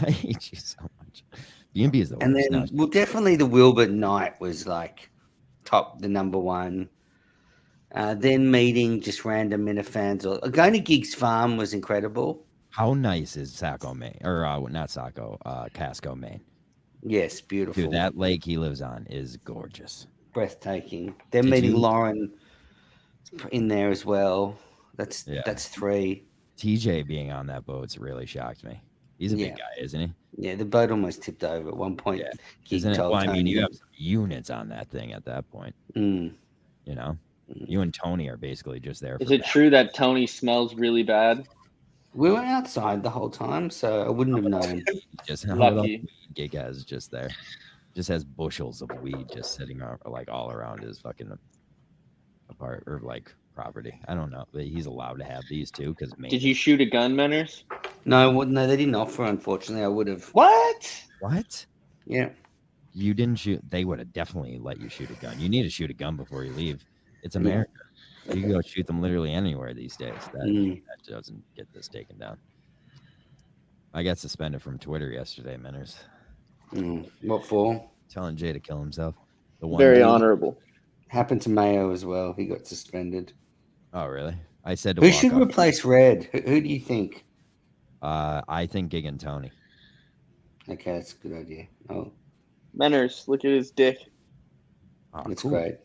I hate you so much. B&B is the worst. And then, well, definitely the Wilbur night was like the number 1. Then meeting just random Minifans or going to Gigs Farm was incredible. How nice is Saco, Maine? Or not Saco, Casco, Maine? Yes, beautiful. Dude, that lake he lives on is gorgeous. Breathtaking. Then meeting Lauren in there as well. That's 3. TJ being on that boat's really shocked me. He's a big guy, isn't he? Yeah, the boat almost tipped over at one point. Yeah. Isn't it? Well, I mean, you have some units on that thing at that point. You know? You and Tony are basically just there. Is it true that Tony smells really bad? We were outside the whole time, so I wouldn't have known. Just lucky. Gig has just there. Just has bushels of weed just sitting like all around his fucking apart or like property. I don't know. But he's allowed to have these too because Did you shoot a gun, Menners? No, they didn't offer, unfortunately. I would have. What? Yeah. You didn't shoot. They would have definitely let you shoot a gun. You need to shoot a gun before you leave. It's America. You can go shoot them literally anywhere these days. That doesn't get this taken down. I got suspended from Twitter yesterday, Menners. What for? Telling Jay to kill himself. Very honorable. Happened to Mayo as well. He got suspended. Oh, really? I said to who should replace Red? Who do you think? I think Gig and Tony. Okay, that's a good idea. Oh, Menners, look at his dick. Oh, that's great.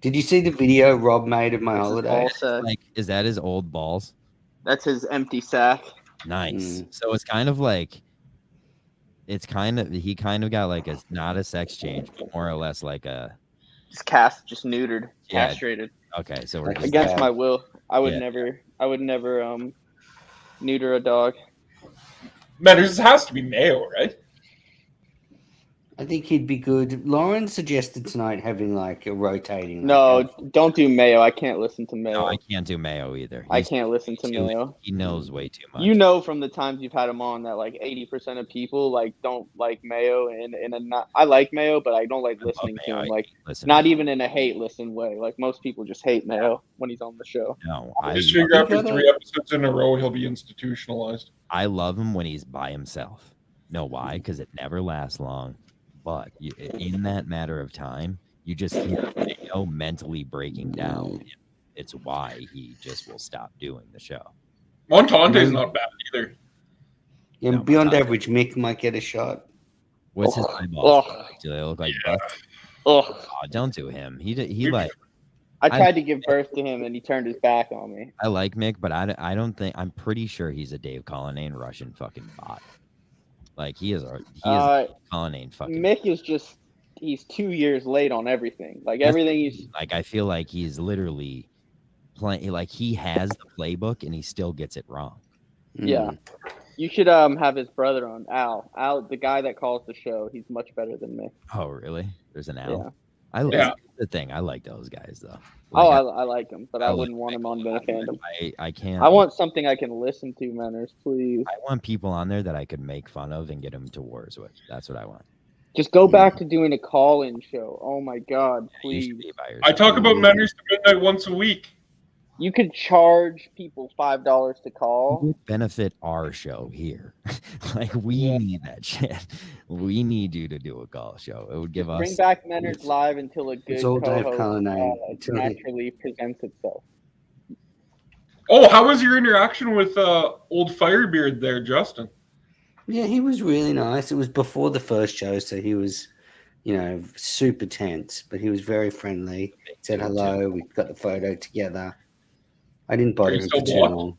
Did you see the video Rob made of my holiday? Like, is that his old balls? That's his empty sack. Nice. So it's kind of like, he kind of got like not a sex change, but more or less like a. Just neutered, castrated. Okay, so we're just against my will. I would never neuter a dog. Man, this has to be Mayo, right? I think he'd be good. Lauren suggested tonight having like a rotating. No, Like don't do Mayo. I can't listen to Mayo. No, I can't do Mayo either. I can't listen to Mayo. He knows way too much. You know from the times you've had him on that like 80% of people like don't like Mayo in a not. I like Mayo, but I don't like listening to him. Like not even in a hate listen way. Like most people just hate Mayo when he's on the show. No, I just figure after 3 episodes in a row he'll be institutionalized. I love him when he's by himself. Know why? Because it never lasts long. But in that matter of time, you just hear Mayo mentally breaking down. It's why he just will stop doing the show. Montante's not bad either. Yeah, no, beyond average, Mick might get a shot. What's his eyeballs? Do they look like butts? Oh, don't do him. He like. I tried to give birth to him, and he turned his back on me. I like Mick, but I don't think. I'm pretty sure he's a Dave Cullinane Russian fucking bot. Like he is a Cullinane fucking. Mick is just he's 2 years late on everything. Like everything he's like. I feel like he's literally playing. Like he has the playbook and he still gets it wrong. Yeah, you should have his brother on Al. Al, the guy that calls the show. He's much better than Mick. Oh really? There's an Al. Yeah. I like the thing. I like those guys though. Like, I like them, but I wouldn't want them on the fandom. I can't. I want something I can listen to, Manners, please. I want people on there that I could make fun of and get them to wars with. That's what I want. Just go back to doing a call-in show. Oh my God, please. I talk about Manners to Midnight once a week. You could charge people $5 to call. It would benefit our show here. Like we need that shit. We need you to do a call show. It would give us bring back Manners live until a good co-host naturally presents itself. Oh, how was your interaction with old Firebeard there, Justin? Yeah, he was really nice. It was before the first show, so he was, super tense, but he was very friendly. Said hello. We got the photo together. I didn't bother him for too long.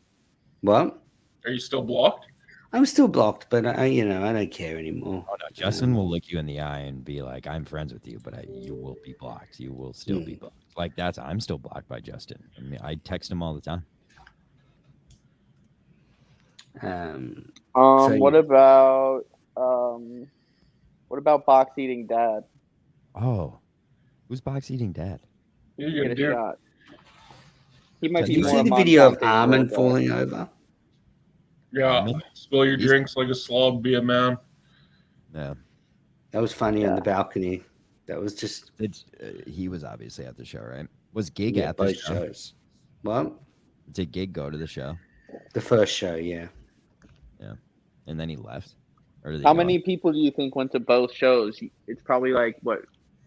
What? Are you still blocked? I'm still blocked, but I don't care anymore. Oh no, Justin will look you in the eye and be like, "I'm friends with you, but you will be blocked. You will still be blocked." Like I'm still blocked by Justin. I mean, I text him all the time. What about box eating dad? Oh, who's box eating dad? You get a shot. He might be. You see the video of Armin falling over? Yeah, spill your drinks like a slob, be a man. Yeah, that was funny on the balcony. That was just. He was obviously at the show, right? Was Gig at the show? Shows. What? Did Gig go to the show? The first show, yeah. Yeah, and then he left. Or did How many people do you think went to both shows? It's probably like what,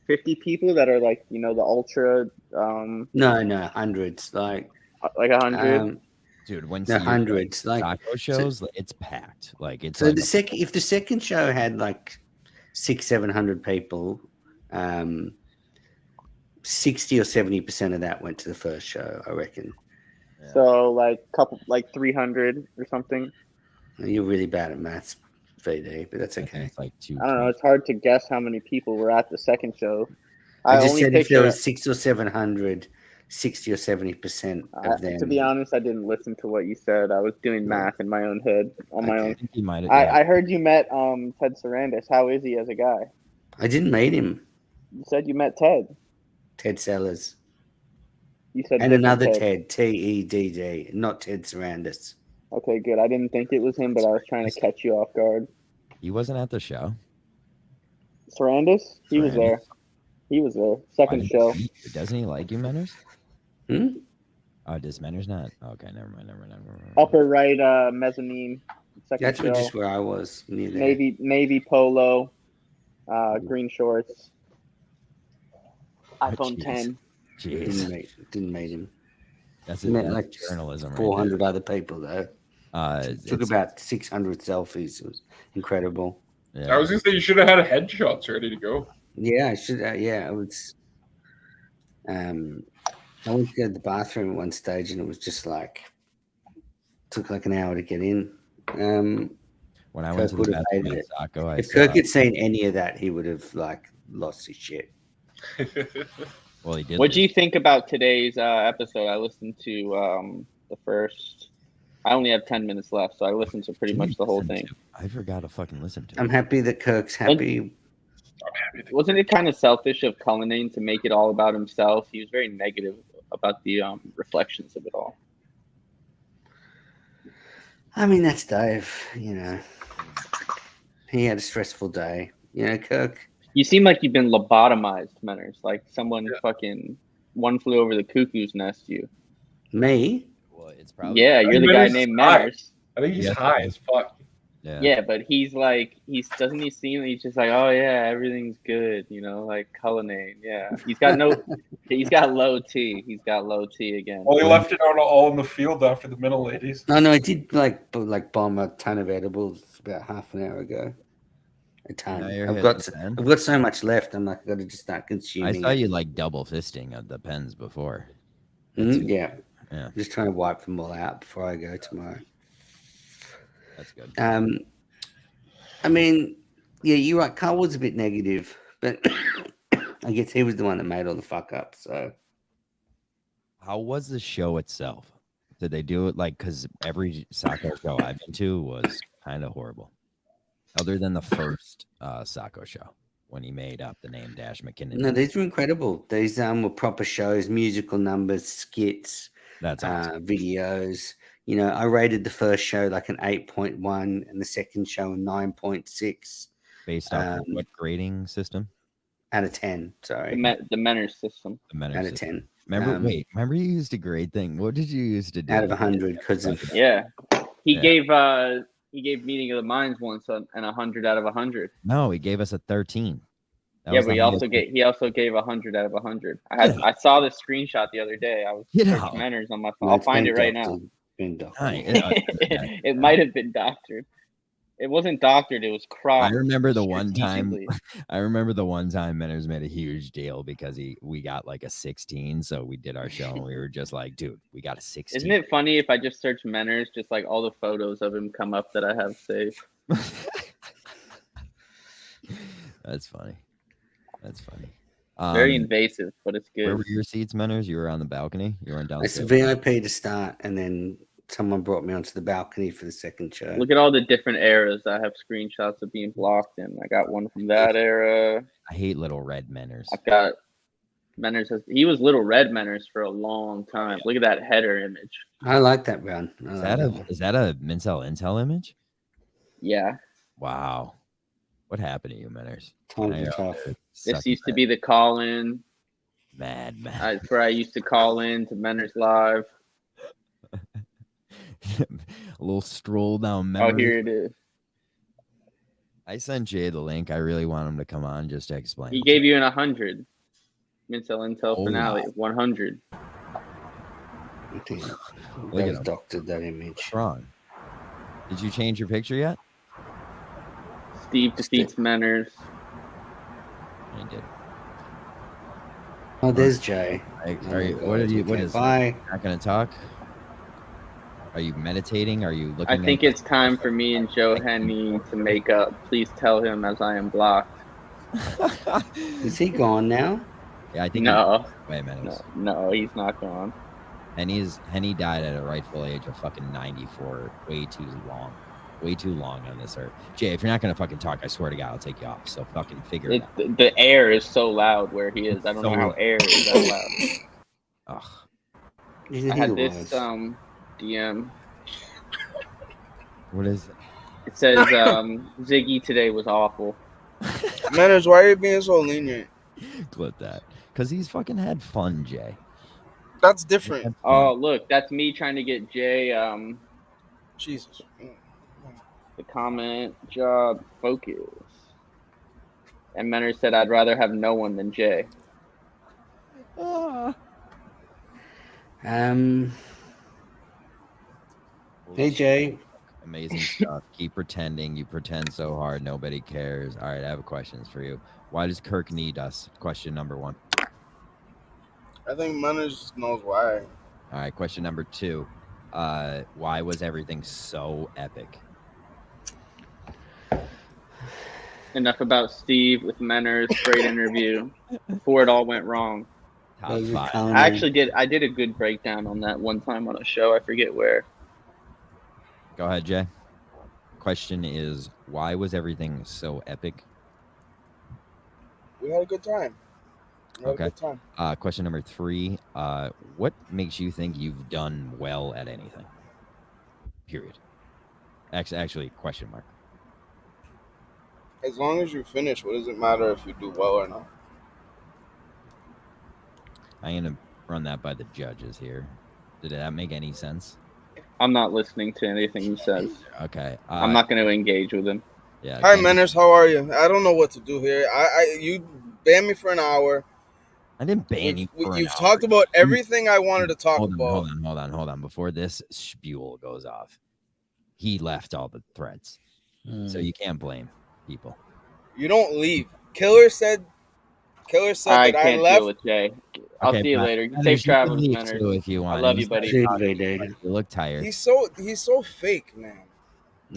50 people that are like the ultra. No, hundreds. Like 100. Dude, when hundreds like taco shows, it's packed. Like it's so like if the second show had like 600-700 people, 60 or 70% of that went to the first show, I reckon. Yeah. So like 300 or something. You're really bad at maths, VD, but that's okay. It's like I don't know. It's hard to guess how many people were at the second show. I just said if there was 600 or 700, 60 or 70% of them. To be honest, I didn't listen to what you said. I was doing math in my own head on my own. Think he might have, I heard you met Ted Sarandis. How is he as a guy? I didn't meet him. You said you met Ted. Ted Sellers. You said and another Ted, Tedd, not Ted Sarandis. Okay, good. I didn't think it was him, but I was trying to catch you off guard. He wasn't at the show. Sarandis? He was there. He was there. Second show. Doesn't he like you, Menners? Oh, does Menners not? Okay, never mind. Upper right mezzanine. That's just where I was. Near there. Navy polo, green shorts. iPhone 10. Jeez. Didn't meet him. That's like journalism. 400 other people though. Took about 600 selfies. It was incredible. Yeah. I was gonna say you should have had headshots ready to go. Yeah, I should. Yeah, I was. I went to go to the bathroom at one stage, and it was just like took like an hour to get in. When I went to the bathroom at Saco, if Kirk had seen any of that, he would have like lost his shit. Well, he did. What do you think about today's episode? I listened to the first. I only have 10 minutes left, so I listened to pretty much the whole thing. I forgot to fucking listen to it. I'm happy that Kirk's happy. wasn't it kind of selfish of Cullinane to make it all about himself? He was very negative about the reflections of it all. I mean, that's Dave. You know, he had a stressful day. You know, Kirk. You seem like you've been lobotomized, Menners. Like someone fucking one flew over the cuckoo's nest. You. Me? Well, it's probably you're the guy named Menners. I think he's high as fuck. Yeah, but he's like, doesn't he seem he's just like, oh yeah, everything's good, you know, like Cullinane. Yeah, he's got low T. He's got low T again. Well, he left it out all in the field after the middle ladies. No, I did like bomb a ton of edibles about half an hour ago. A ton. I've got so much left. I'm like, I got to just start consuming. I saw you like double fisting at the pens before. Yeah. Just trying to wipe them all out before I go tomorrow. That's good. I mean, yeah, you're right. Carl was a bit negative, but I guess he was the one that made all the fuck up. So, how was the show itself? Did they do it like, because every Sacco show I've been to was kind of horrible, other than the first Sacco show when he made up the name Dash McKinnon? No, these were incredible. These were proper shows, musical numbers, skits, that's awesome. Videos. You know, I rated the first show like an 8.1 and the second show a 9.6. Based on what grading system? Out of 10, sorry. The Menners system. Out of 10. Remember you used a grade thing. What did you use to do? Out of 100 because of... Yeah. He gave Meeting of the Minds once and 100 out of 100. No, he gave us a 13. But he also gave 100 out of 100. I saw the screenshot the other day. I was searching Menners on my phone. I'll find it right now. It might have been doctored. It wasn't doctored. It was cropped. I remember the one time Menners made a huge deal because we got like a 16. So we did our show and we were just like, dude, we got a 16. Isn't it funny if I just search Menners, just like all the photos of him come up that I have saved? That's funny. Very invasive, but it's good. Where were your seats, Menners? You were on the balcony? You weren't downstairs? It's VIP to start, and then someone brought me onto the balcony for the second show. Look at all the different eras. I have screenshots of being blocked in. I got one from that era. I hate Little Red Menners. I've got Menners. He was Little Red Menners for a long time. Look at that header image. I like that, Brown. Is that a Mincel Intel image? Yeah. Wow. What happened to you, Menners? This used to be the call-in. Mad. That's where I used to call in to Menners Live. A little stroll down memory. Oh, here it is. I sent Jay the link. I really want him to come on just to explain. He gave you an 100. Mincel Intel finale, 100. Look at doctored that image. What's wrong? Did you change your picture yet? Steve defeats Menners. I did. Oh, there's Jay. What is? Bye. Not gonna talk. Are you meditating? Are you looking? I think it's time for me and Joe Henny to make up. Please tell him as I am blocked. Is he gone now? Yeah, I think. No. Wait a minute. No, he's not gone. Henny died at a rightful age of fucking 94. Way too long on this earth. Jay, if you're not gonna fucking talk, I swear to God, I'll take you off. So fucking figure it out. The air is so loud where he is. I don't know how air is that loud. Ugh. I had this DM. What is it? It says Ziggy today was awful. Manners, why are you being so lenient? Clip that. Because he's fucking had fun, Jay. That's different. Oh, look, that's me trying to get Jay Jesus. the comment job focus. And Menner said I'd rather have no one than Jay. Hey Jay. Amazing stuff. Keep pretending. You pretend so hard. Nobody cares. All right, I have questions for you. Why does Kirk need us? Question number 1. I think Manners knows why. All right, question number 2. Why was everything so epic? Enough about Steve with Menner's great interview before it all went wrong. Top 5. I actually did. I did a good breakdown on that one time on a show. I forget where. Go ahead, Jay. Question is, why was everything so epic? We had a good time. Okay. Question number 3. What makes you think you've done well at anything? Period. Actually, question mark. As long as you finish, what does it matter if you do well or not? I'm going to run that by the judges here. Did that make any sense? I'm not listening to anything he says. Okay. I'm not going to engage with him. Yeah. Hi, Manners. How are you? I don't know what to do here. You banned me for an hour. I didn't ban you for an hour. You've talked about everything I wanted to talk about. Hold on. Before this spiel goes off, he left all the threads. So you can't blame people. You don't leave. Killer said that I left. Deal with Jay. I'll see you later. Safe travels, Manners. If you want. I love you, buddy. You look tired. He's so fake, man.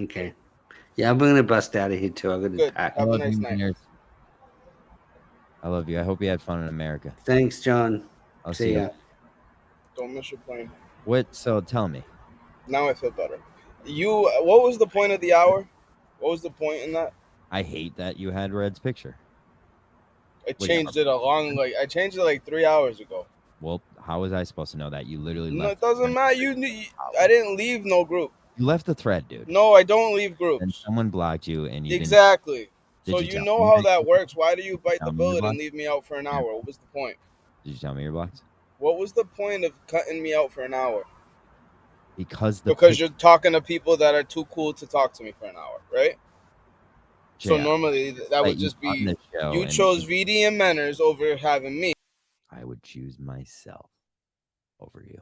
Okay. Yeah, I'm gonna bust out of here too. I'm gonna pack. Have a nice night. I love you. I hope you had fun in America. Thanks, John. I'll see you. Don't miss your plane. What? So tell me. Now I feel better. What was the point of the hour? What was the point in that? I hate that you had Red's picture. I changed it I changed it like 3 hours ago. Well, how was I supposed to know that? You literally left. No, it doesn't matter. I didn't leave no group. You left the thread, dude. No, I don't leave groups. And someone blocked you, and you exactly. Didn't. So you know how that works. Why do you bite the bullet and leave me out for an hour? What was the point? Did you tell me you're blocked? What was the point of cutting me out for an hour? Because you're talking to people that are too cool to talk to me for an hour, right? Yeah. So normally that would just be you chose VD and Manners over having me. I would choose myself over you.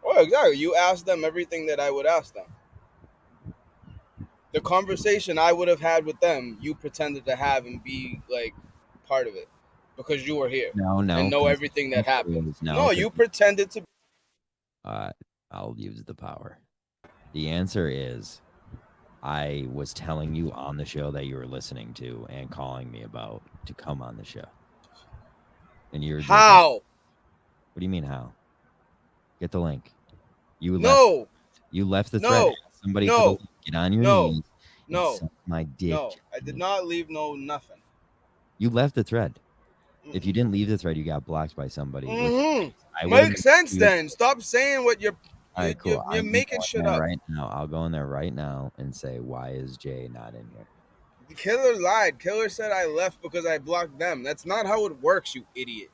Oh, exactly. You asked them everything that I would ask them. The conversation I would have had with them, you pretended to have and be like part of it because you were here. No. And know everything that happened. No, you pretended to. I'll use the power. The answer is I was telling you on the show that you were listening to and calling me about to come on the show. And you're how? What do you mean how? Get the link. You left the thread. Somebody get on your knees. Suck my dick. No, I did not leave nothing. You left the thread. If you didn't leave the thread, you got blocked by somebody. Makes sense then. Stop saying what you're. All right, cool. You're making shit up right now. I'll go in there right now and say, why is Jay not in here? The killer lied. Killer said I left because I blocked them. That's not how it works, you idiot.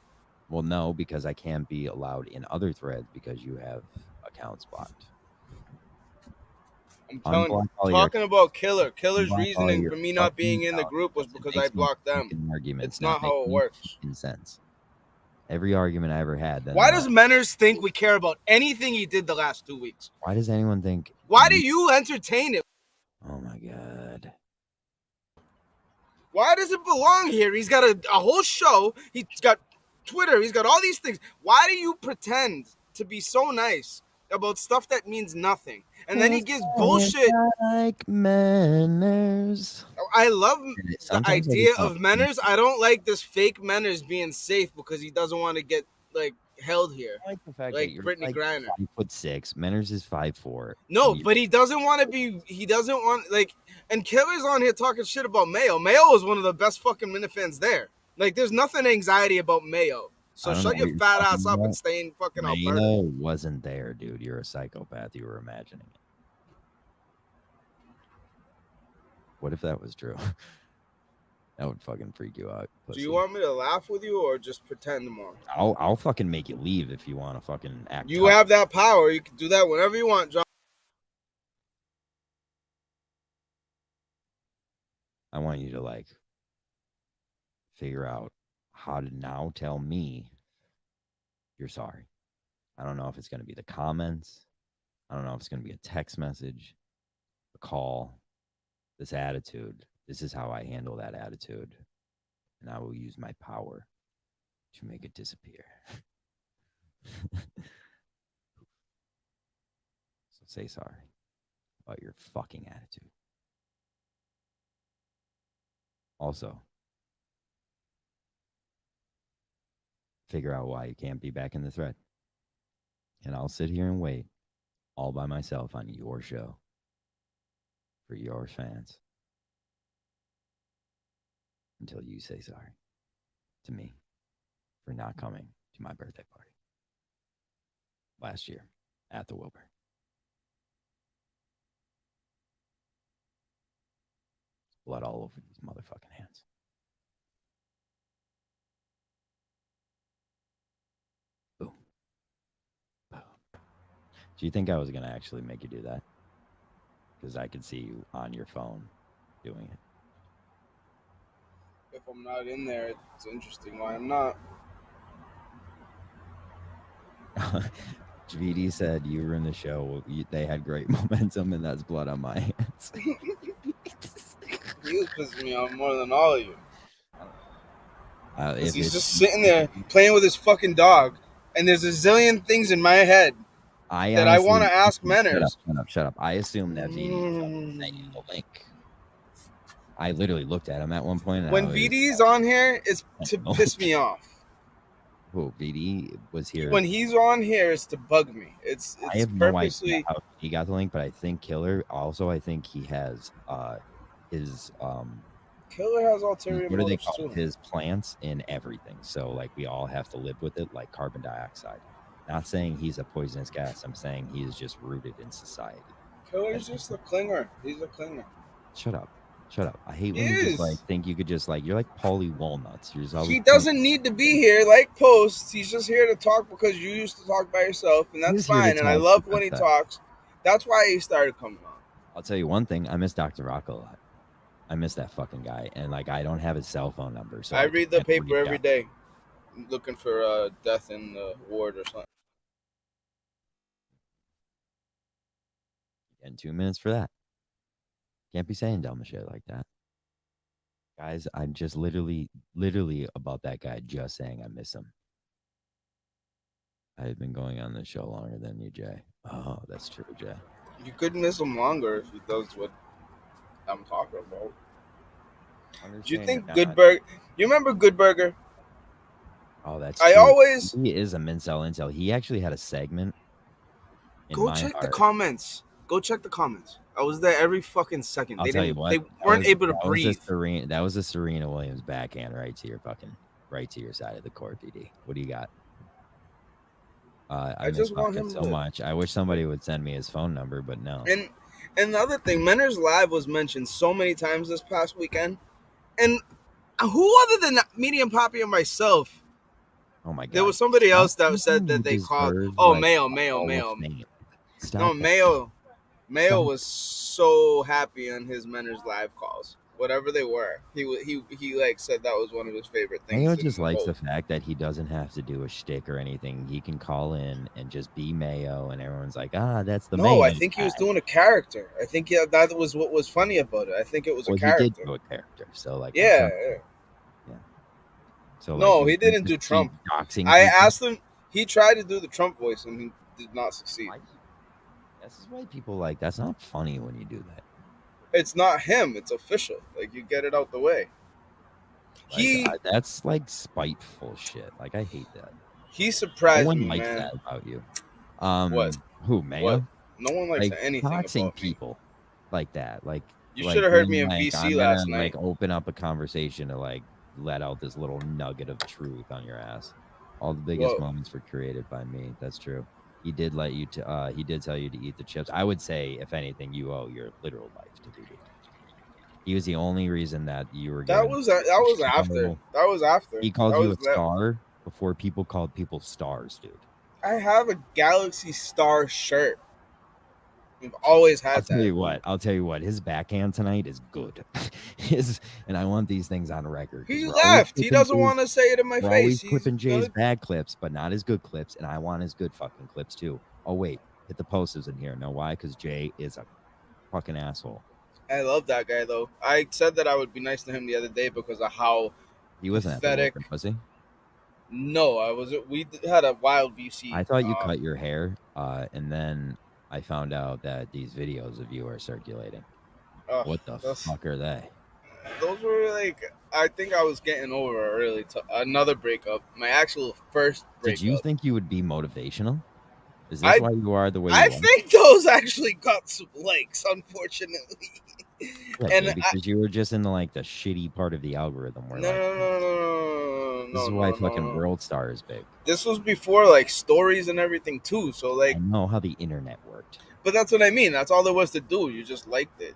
Well, no, because I can't be allowed in other threads because you have accounts blocked. I'm telling you, talking about Killer's reasoning for me not being in the group was because I blocked them. It's not how it works. Sense. Every argument I ever had. Why does Manners think we care about anything he did the last 2 weeks? Why does anyone think? Why do you entertain it? Oh my god. Why does it belong here? He's got a whole show. He's got Twitter. He's got all these things. Why do you pretend to be so nice about stuff that means nothing? And then he gives bullshit. Like Manners. I love the idea of Manners. I don't like this fake Manners being safe because he doesn't want to get like held here. I like the fact like that you're Brittany Griner. 5'6". Manners is 5'4". No, but he doesn't want to be. He doesn't want like. And Killer's on here talking shit about Mayo. Mayo is one of the best fucking Minifans there. Like, there's nothing anxiety about Mayo. So shut your fat ass up and stay in fucking Alberta. Mayo wasn't there, dude. You're a psychopath. You were imagining it. What if that was true? That would fucking freak you out. Pussy. Do you want me to laugh with you or just pretend more? I'll fucking make you leave if you want to fucking act. You have that power. You can do that whenever you want, John. I want you to like figure out how to now tell me you're sorry. I don't know if it's going to be the comments. I don't know if it's going to be a text message, a call, this attitude. This is how I handle that attitude. And I will use my power to make it disappear. So say sorry about your fucking attitude. Also, figure out why you can't be back in the thread. And I'll sit here and wait all by myself on your show for your fans. until you say sorry to me for not coming to my birthday party last year at the Wilbur. Blood all over these motherfucking hands. Boom. Boom. Do you think I was going to actually make you do that? Because I could see you on your phone doing it. If I'm not in there, it's interesting why I'm not. GVE said you were in the show. They had great momentum, and that's blood on my hands. He was pissing me off more than all of you. He's just sitting there playing with his fucking dog, and there's a zillion things in my head that I want to ask Manners. Shut up. I assume that VD sent you the link. I literally looked at him at one point. When VD's on here, it's to piss me off. Who, VD was here? When he's on here, it's to bug me. It's I have purposely... no idea how he got the link, but I think Killer also. I think he has his Killer has ulterior what do they motives call too. his plants in everything. So like we all have to live with it, like carbon dioxide. Not saying he's a poisonous gas. I'm saying he is just rooted in society. Killer's just a clinger. He's a clinger. Shut up. I hate when you just like think you could just like you're like Paulie Walnuts. You're just always he doesn't need to be here like Post. He's just here to talk because you used to talk by yourself, and that's fine. And I love when he talks. That's why he started coming on. I'll tell you one thing. I miss Dr. Rock a lot. I miss that fucking guy, and like I don't have his cell phone number. So I read the paper every day, looking for death in the ward or something. And 2 minutes for that. Can't be saying dumb shit like that. Guys, I'm just literally about that guy just saying I miss him. I've been going on this show longer than you, Jay. Oh, that's true, Jay. You could miss him longer if he does what I'm talking about. Do you think Good Burger... You remember Good Burger? Oh, that's true. He is a Mincel Incel. He actually had a segment. Go check the comments. Go check the comments. I was there every fucking second. I'll tell you what, they weren't able to breathe. That was a Serena Williams backhand right to your side of the court, DD. What do you got? I just want him so much. I wish somebody would send me his phone number, but no. And the other thing, Menner's Live was mentioned so many times this past weekend, and who other than Medium Poppy and myself? Oh my god! There was somebody else that said that they called. Oh, like, Mayo. No, Mayo was so happy on his Menner's Live calls, whatever they were. He like said that was one of his favorite things. Mayo just likes the fact that he doesn't have to do a shtick or anything. He can call in and just be Mayo, and everyone's like, that's the Mayo. No, I think he was doing a character. I think that was what was funny about it. I think it was a character. He did do a character, so like yeah. So no, he didn't do Trump. I asked him. He tried to do the Trump voice, and he did not succeed. This is why people like that's not funny when you do that. It's not him. It's official. Like you get it out the way. Like, that's like spiteful shit. Like I hate that. He surprised me, man. No one likes that about you. What? Who, Mayo? What? No one likes anything about people like that. Like you should have heard me in VC last night. Like open up a conversation to like let out this little nugget of truth on your ass. All the biggest moments were created by me. That's true. He did let you to. He did tell you to eat the chips. I would say, if anything, you owe your literal life to VD. He was the only reason that you were. That was after. That was after. He called you a star before people called people stars, dude. I have a Galaxy Star shirt. We've always had that. I'll tell you what. His backhand tonight is good. And I want these things on record. He left. He doesn't want to say it in my face. He's clipping Jay's bad clips, but not his good clips. And I want his good fucking clips too. Oh wait, hit the posters in here. Know why? Because Jay is a fucking asshole. I love that guy though. I said that I would be nice to him the other day because of how he wasn't pathetic. Was he? No, I was. We had a wild VC. I thought you cut your hair, and then I found out that these videos of you are circulating. What the fuck are they? Those were like, I think I was getting over another breakup. My actual first breakup. Did you think you would be motivational? Is this why you are the way you are? I think those actually got some likes, unfortunately. Yeah, dude, because you were just in the shitty part of the algorithm where no. This is why fucking World Star is big. This was before stories and everything too. So I know how the internet worked. But that's what I mean. That's all there was to do. You just liked it.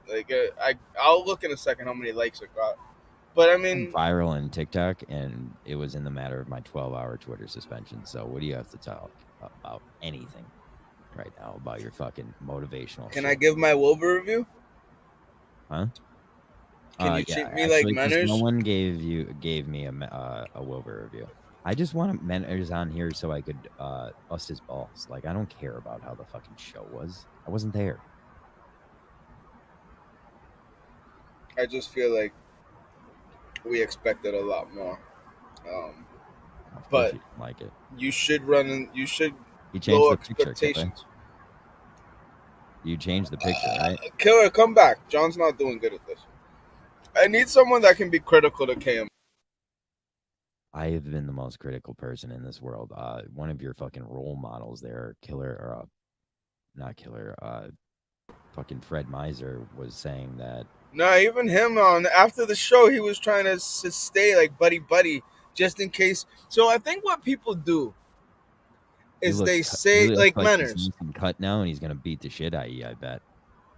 I'll look in a second how many likes it got. But I mean, viral on TikTok, and it was in the matter of my 12-hour Twitter suspension. So what do you have to talk about anything right now about your fucking motivational? Can I give my Wilbur review? Huh? Can you treat me like manners? No one gave me a Wilbur review. I just want manners on here so I could bust his balls. I don't care about how the fucking show was. I wasn't there. I just feel like we expected a lot more. But you like it. You should run and you should low expectations. You changed the picture, right? Killer, come back. John's not doing good at this. I need someone that can be critical to KM. I have been the most critical person in this world. One of your fucking role models there, not Killer, fucking Fred Miser was saying that. No, even him after the show, he was trying to stay buddy, just in case. So I think what people do is they say manners. He's cut now, and he's gonna beat the shit out of you. I bet.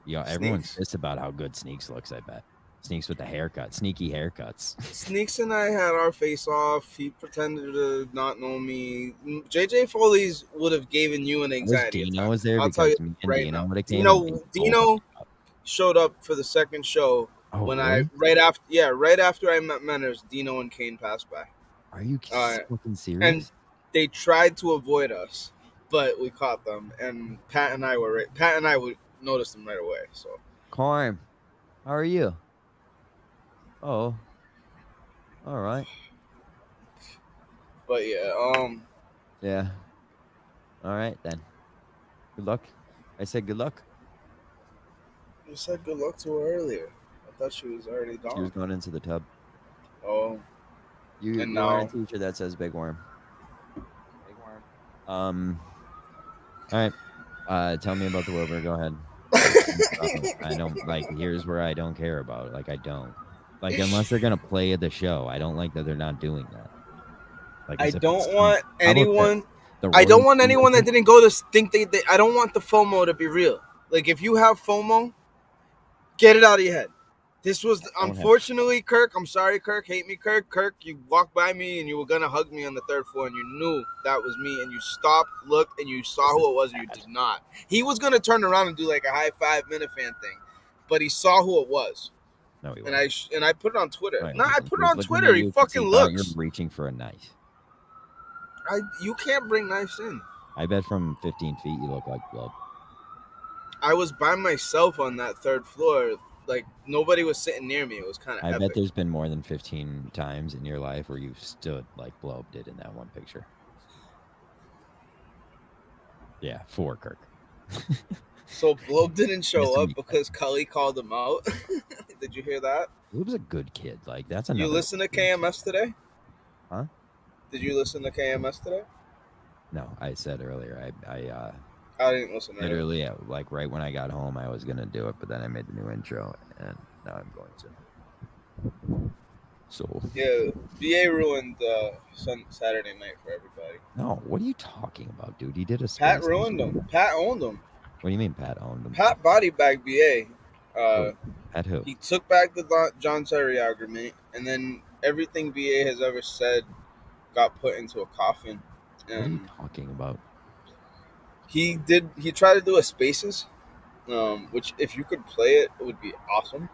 Everyone's pissed about how good Sneaks looks. I bet. Sneaks with the haircut, sneaky haircuts. Sneaks and I had our face off. He pretended to not know me. JJ Foley's would have given you an anxiety attack. Dino was there. I'll tell you right now. Dino showed up for the second show when really? right after I met Manners. Dino and Kane passed by. Are you fucking serious? And they tried to avoid us, but we caught them. And Pat and I would notice them right away. So, Carm, how are you? Oh, all right. But yeah, yeah. All right then. Good luck. I said good luck. You said good luck to her earlier. I thought she was already gone. She was going into the tub. Oh. You are a teacher that says big worm. Big worm. All right. Tell me about the Wilbur. Go ahead. I don't here's where I don't care about it. I don't. Unless they're gonna play the show, I don't like that they're not doing that. I don't want anyone. I don't want anyone that didn't go to think they. I don't want the FOMO to be real. If you have FOMO, get it out of your head. This was unfortunately Kirk. I'm sorry, Kirk. Hate me, Kirk. Kirk, you walked by me and you were gonna hug me on the third floor, and you knew that was me, and you stopped, looked, and you saw who it was, and you did not. He was gonna turn around and do a high five Minifan thing, but he saw who it was. No, he wasn't. And I put it on Twitter. I put it on Twitter. He fucking looks. You're reaching for a knife. You can't bring knives in. I bet from 15 feet you look like blood. I was by myself on that third floor. Nobody was sitting near me. It was kind of epic. Bet there's been more than 15 times in your life where you've stood like Blob did in that one picture. Yeah, for Kirk. So Blob didn't show up because Cully called him out. Did you hear that? Blob's a good kid. That's another. You listen to KMS today? Huh? Did you listen to KMS today? No, I said earlier. I didn't listen. Literally, right when I got home, I was gonna do it, but then I made the new intro, and now I'm going to. So. Yeah, BA ruined Saturday night for everybody. No, what are you talking about, dude? He did a. Pat ruined him. Pat owned him. What do you mean, Pat owned him? Pat body bagged BA. Pat who? He took back the John Terry argument, and then everything BA has ever said got put into a coffin. And what are you talking about? He tried to do a Spaces, which if you could play it, it would be awesome.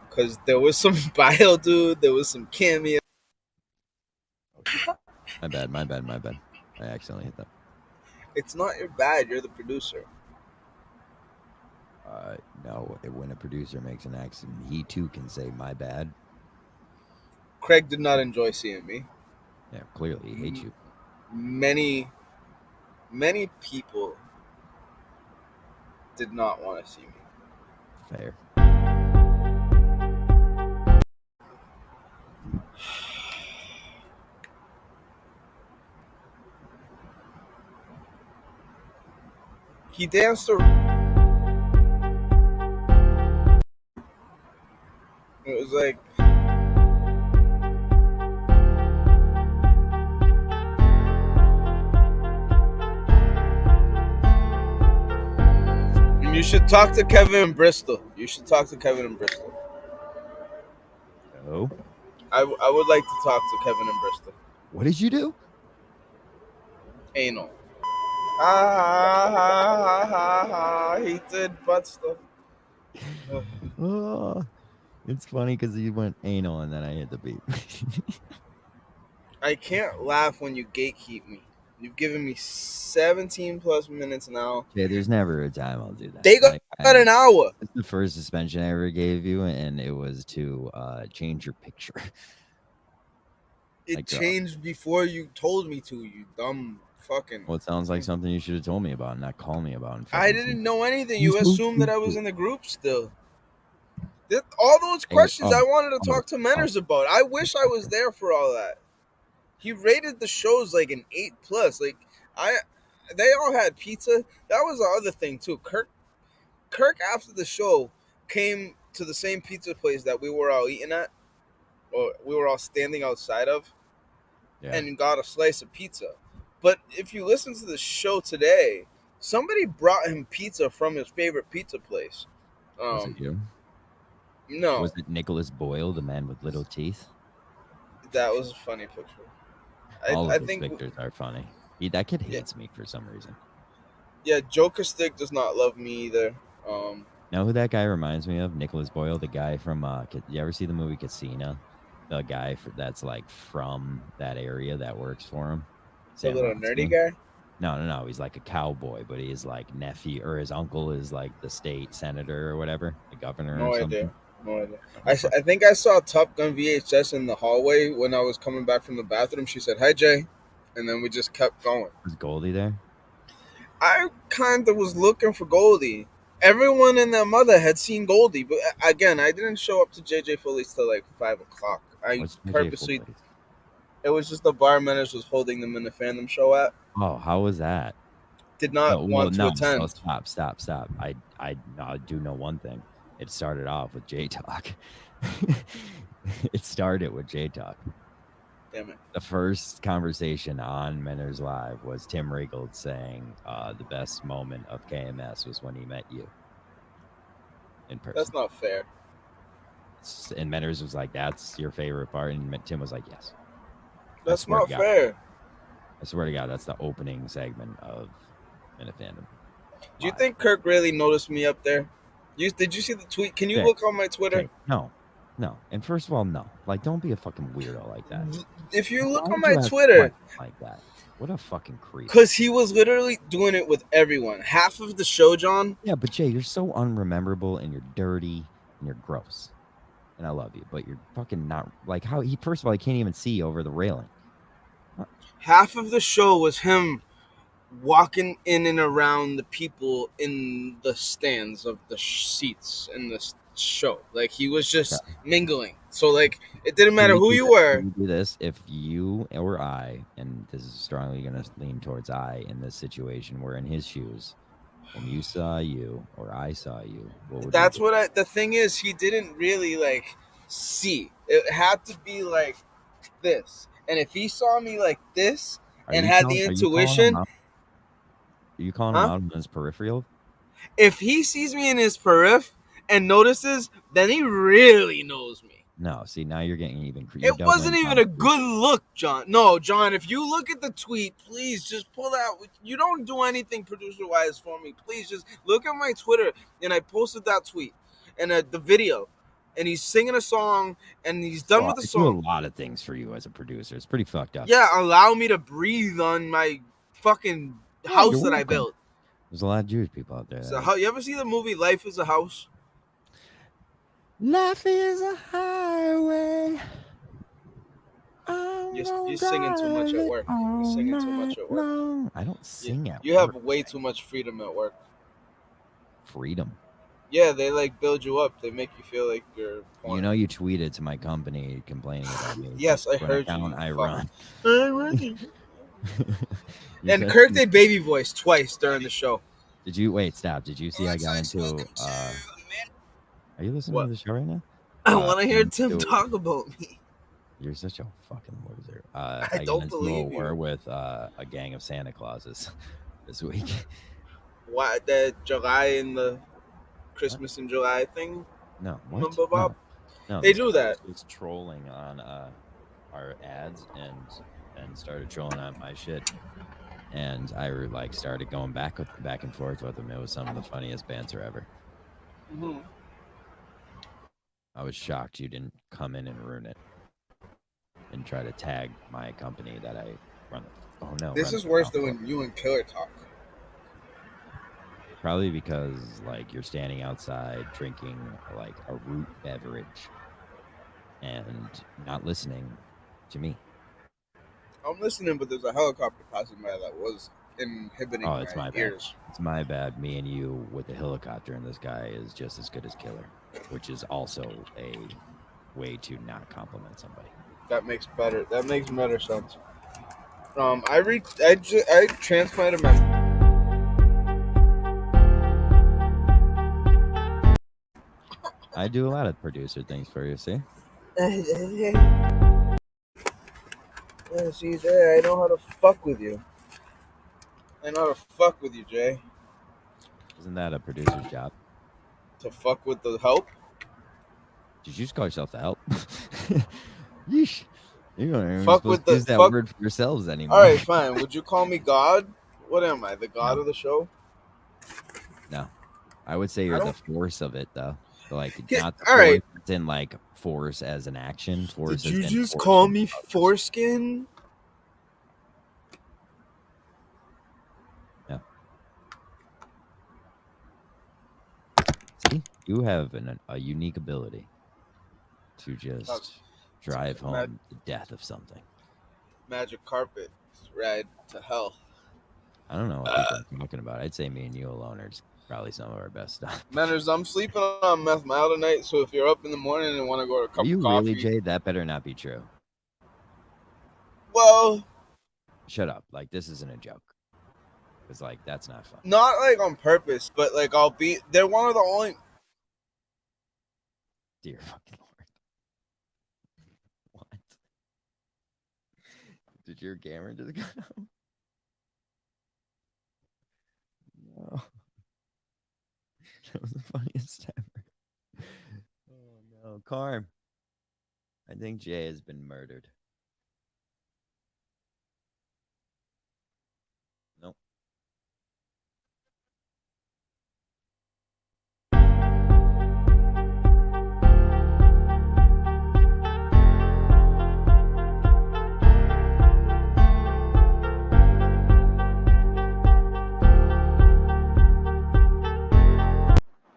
Because there was some bio dude, there was some cameo. My bad. I accidentally hit that. It's not your bad. You're the producer. No, when a producer makes an accident, he too can say my bad. Craig did not enjoy seeing me. Yeah, clearly he hates you. Many people did not want to see me. Fair. He danced around. It was like. You should talk to Kevin in Bristol. Oh, I would like to talk to Kevin in Bristol. what did you do? Anal. He did butt stuff. Oh, it's funny because you went anal and then I hit the beat. I can't laugh when you gatekeep me. You've given me 17 plus minutes now. Yeah, there's never a time I'll do that. They got an hour. It's the first suspension I ever gave you, and it was to change your picture. It changed before you told me to, you dumb fucking. Well, it sounds like something you should have told me about, not call me about. I didn't know anything. You assumed that I was in the group still. All those questions I wanted to talk to Menners about. I wish I was there for all that. He rated the shows like an 8+. Like they all had pizza. That was the other thing too. Kirk after the show came to the same pizza place that we were all eating at, or we were all standing outside of, and got a slice of pizza. But if you listen to the show today, somebody brought him pizza from his favorite pizza place. Was it you? No. Was it Nicholas Boyle, the man with little teeth? That was a funny picture. I think pictures are funny. That kid hates me for some reason. Yeah, Joker Stick does not love me either. Know who that guy reminds me of? Nicholas Boyle, the guy from. You ever see the movie Casino? The guy that's like from that area that works for him. The little nerdy guy? No. He's like a cowboy, but he's like nephew, or his uncle is like the state senator or whatever, the governor or something. No idea. I think I saw Top Gun VHS in the hallway when I was coming back from the bathroom. She said, "Hi, Jay," and then we just kept going. Was Goldie there? I kind of was looking for Goldie. Everyone and their mother had seen Goldie, but again, I didn't show up to JJ Foley's till like 5 o'clock. I purposely. It was just the bar Menners was holding them in the fandom show at. Oh, how was that? Did not want to attend. Stop. I do know one thing. It started off with J Talk. It started with J Talk. Damn it. The first conversation on Menners Live was Tim Ringgold saying the best moment of KMS was when he met you in person. That's not fair. And Menners was like, "That's your favorite part," and Tim was like, "Yes." That's not fair. I swear to God, that's the opening segment of Minute Fandom. Do you think Kirk really noticed me up there? Did you see the tweet? Can you look on my Twitter? No. And first of all, no. Like, don't be a fucking weirdo like that. If you look on my Twitter, like that, what a fucking creep. Because he was literally doing it with everyone. Half of the show, John. Yeah, but Jay, you're so unrememberable and you're dirty and you're gross. And I love you, but you're fucking not like how he. First of all, he can't even see over the railing. Half of the show was him walking in and around the people in the stands of the seats in the show. Like he was just mingling. So like it didn't matter who you were. You do this if you or I, and this is strongly going to lean towards I in this situation. We're in his shoes. And you saw you, or I saw you. That's what the thing is. He didn't really like see. It had to be like this. And if he saw me like this and had the intuition, are you calling him out in his peripheral? If he sees me in his periph and notices, then he really knows me. No, see, now you're getting even creepy. It wasn't even a good look, John. No, John, if you look at the tweet, please just pull out. You don't do anything producer-wise for me. Please just look at my Twitter, and I posted that tweet and the video, and he's singing a song, and he's done with the song. I do a lot of things for you as a producer. It's pretty fucked up. Yeah, allow me to breathe on my fucking house that I built. There's a lot of Jewish people out there. So, you ever see the movie Life is a House? Life is a highway. You're singing too much at work. You're singing too much at work. I don't sing at work. You have way too much freedom at work. Freedom? Yeah, they like build you up. They make you feel like you're. You know, you tweeted to my company complaining about me. Yes, I heard you. I run. And Kirk did baby voice twice during the show. Did you wait? Stop. Did you see I got into? Are you listening to the show right now? I want to hear Tim talk about me. You're such a fucking loser. I don't believe you. We're with a gang of Santa Clauses this week. Why the July and the Christmas in July thing? No, what? Remember, Bob? No, they do that. It's trolling on our ads and started trolling on my shit. And I like started going back and forth with them. It was some of the funniest banter ever. Mm-hmm. I was shocked you didn't come in and ruin it and try to tag my company that I run. Oh no! This is worse than when you and Killer talk. Probably because like you're standing outside drinking like a root beverage and not listening to me. I'm listening, but there's a helicopter passing by that was inhibiting my ears. It's my bad. Me and you with the helicopter, and this guy is just as good as Killer, which is also a way to not compliment somebody. That makes better sense. I transplanted my. I do a lot of producer things for you, see? Yeah, see, Jay, I know how to fuck with you. Jay. Isn't that a producer's job? To fuck with the help? Did you just call yourself the help? Yeesh. You don't even fuck with use that word for yourselves anymore. All right, fine. Would you call me God? What am I, the God of the show? No. I would say you're the force of it, though. Like, not the all right. Force in, like, force as an action. Force Did you just call me foreskin? Yeah. See? You have a unique ability to just drive home the death of something. Magic carpet ride to hell. I don't know what people are talking about. I'd say me and you alone are just probably some of our best stuff. Manners, I'm sleeping on meth mild tonight, so if you're up in the morning and want to go to a cup of coffee... Are you really, Jay? That better not be true. Well... Shut up. Like, this isn't a joke. Because, like, that's not fun. Not, like, on purpose, but, like, they're one of the only... Dear fucking Lord. What? Did your camera just go out? No. That was the funniest ever. Oh no, Carm. I think Jay has been murdered. Nope.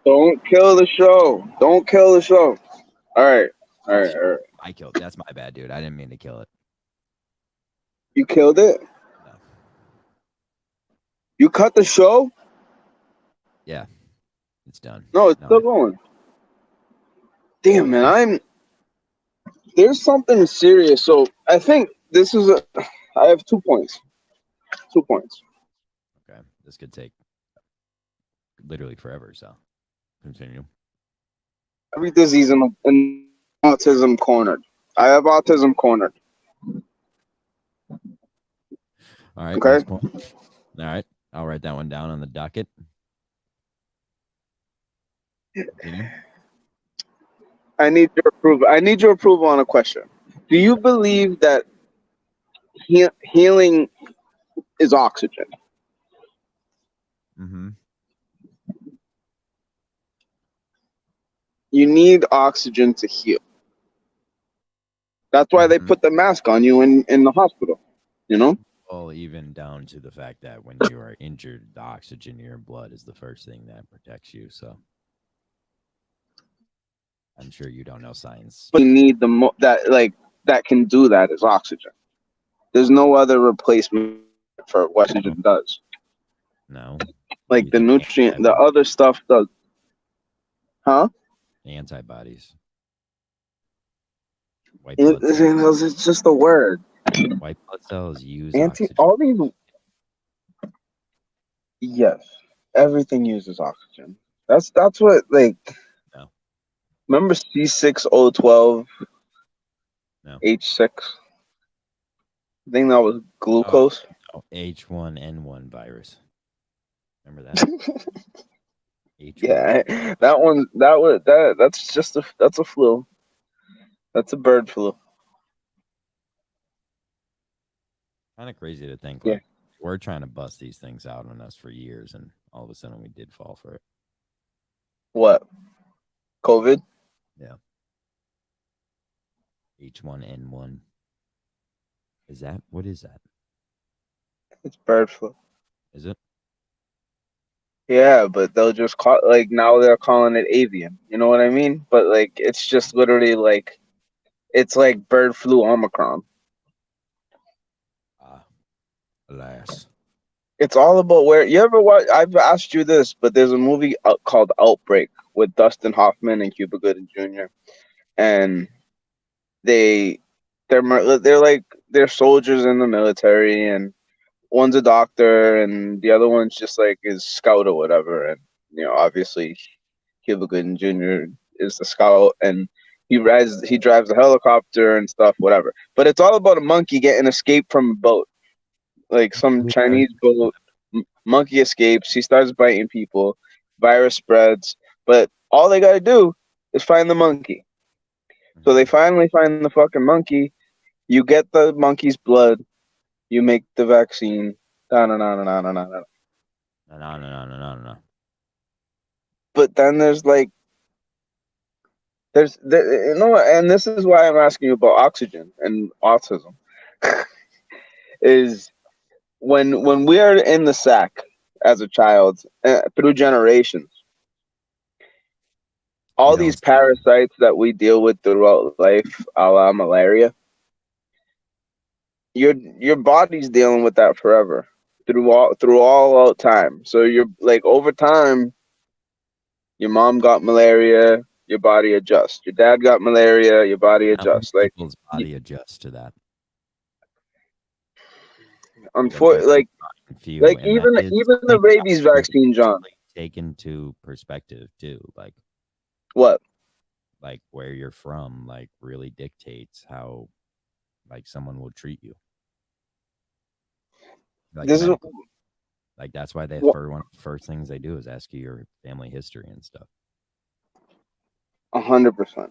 Don't kill the show. Don't kill the show. All right. I killed. That's my bad, dude. I didn't mean to kill it. You killed it? No. You cut the show? Yeah. It's done. No, it's still going. Damn, man. There's something serious. So I think I have 2 points. 2 points. Okay. This could take literally forever, so continue. Every disease in autism cornered. I have autism cornered. All right. Okay. Next point. All right. I'll write that one down on the docket. Continue. I need your approval on a question. Do you believe that healing is oxygen? Mm-hmm. You need oxygen to heal. That's why they put the mask on you in the hospital, you know? Well, even down to the fact that when you are injured, the oxygen in your blood is the first thing that protects you. So I'm sure you don't know science. But you need that can do that is oxygen. There's no other replacement for what oxygen does. No. Like the nutrient, the other stuff does. Huh? Antibodies. White blood cells. It's just a word. White blood cells use oxygen. All these. Yes, everything uses oxygen. That's what like. No. Remember C6012 No. H6? I think that was glucose. Oh, H1N1 virus. Remember that? Yeah, H1N1. that's a flu. That's a bird flu. Kind of crazy to think Yeah. like we're trying to bust these things out on us for years, and all of a sudden we did fall for it. What? COVID? Yeah. H1N1. Is that what is that? It's bird flu. Is it? Yeah, but they'll just call like now they're calling it avian. You know what I mean? But like it's just literally like it's like bird flu Omicron. Alas. It's all about where you ever watch. I've asked you this, but there's a movie called Outbreak with Dustin Hoffman and Cuba Gooding Jr. and they they're like they're soldiers in the military, and one's a doctor and the other one's just like is scout or whatever. And obviously Cuba Gooding Jr. is the scout, and he drives a helicopter and stuff, whatever. But it's all about a monkey getting escaped from a boat, like some Chinese boat. Monkey escapes. He starts biting people. Virus spreads, but all they gotta do is find the monkey. So they finally find the fucking monkey. You get the monkey's blood. You make the vaccine. No. No. But then there's like, and this is why I'm asking you about oxygen and autism. Is when we are in the sack as a child through generations, all these parasites that we deal with throughout life, a la malaria, your body's dealing with that forever through all time. So you're like over time, your mom got malaria, your body adjusts. Your dad got malaria, your body adjusts. Like people's body adjusts to that. Unfortunately, like even the rabies vaccine, John. Take into perspective too, like what, like where you're from, like really dictates how, like someone will treat you. Like this medically. Like that's why one of the first things they do is ask you your family history and stuff. 100%.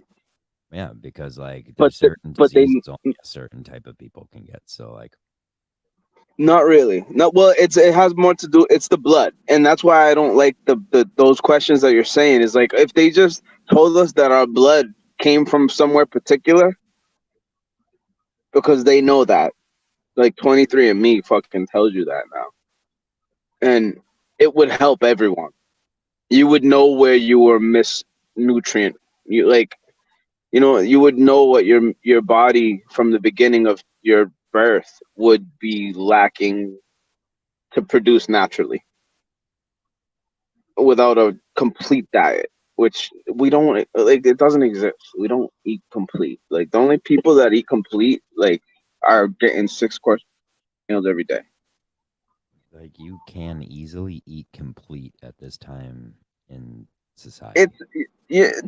Yeah, because like there's certain diseases only a certain type of people can get. So like, not really. No, well, it has more to do. It's the blood, and that's why I don't like those questions that you're saying. Is like if they just told us that our blood came from somewhere particular, because they know that, like 23andMe fucking tells you that now, and it would help everyone. You would know where you were misnutrient. You like, you would know what your body from the beginning of your birth would be lacking to produce naturally without a complete diet, which we don't like. It doesn't exist. We don't eat complete. Like the only people that eat complete like are getting 6-course meals every day. Like you can easily eat complete at this time in society.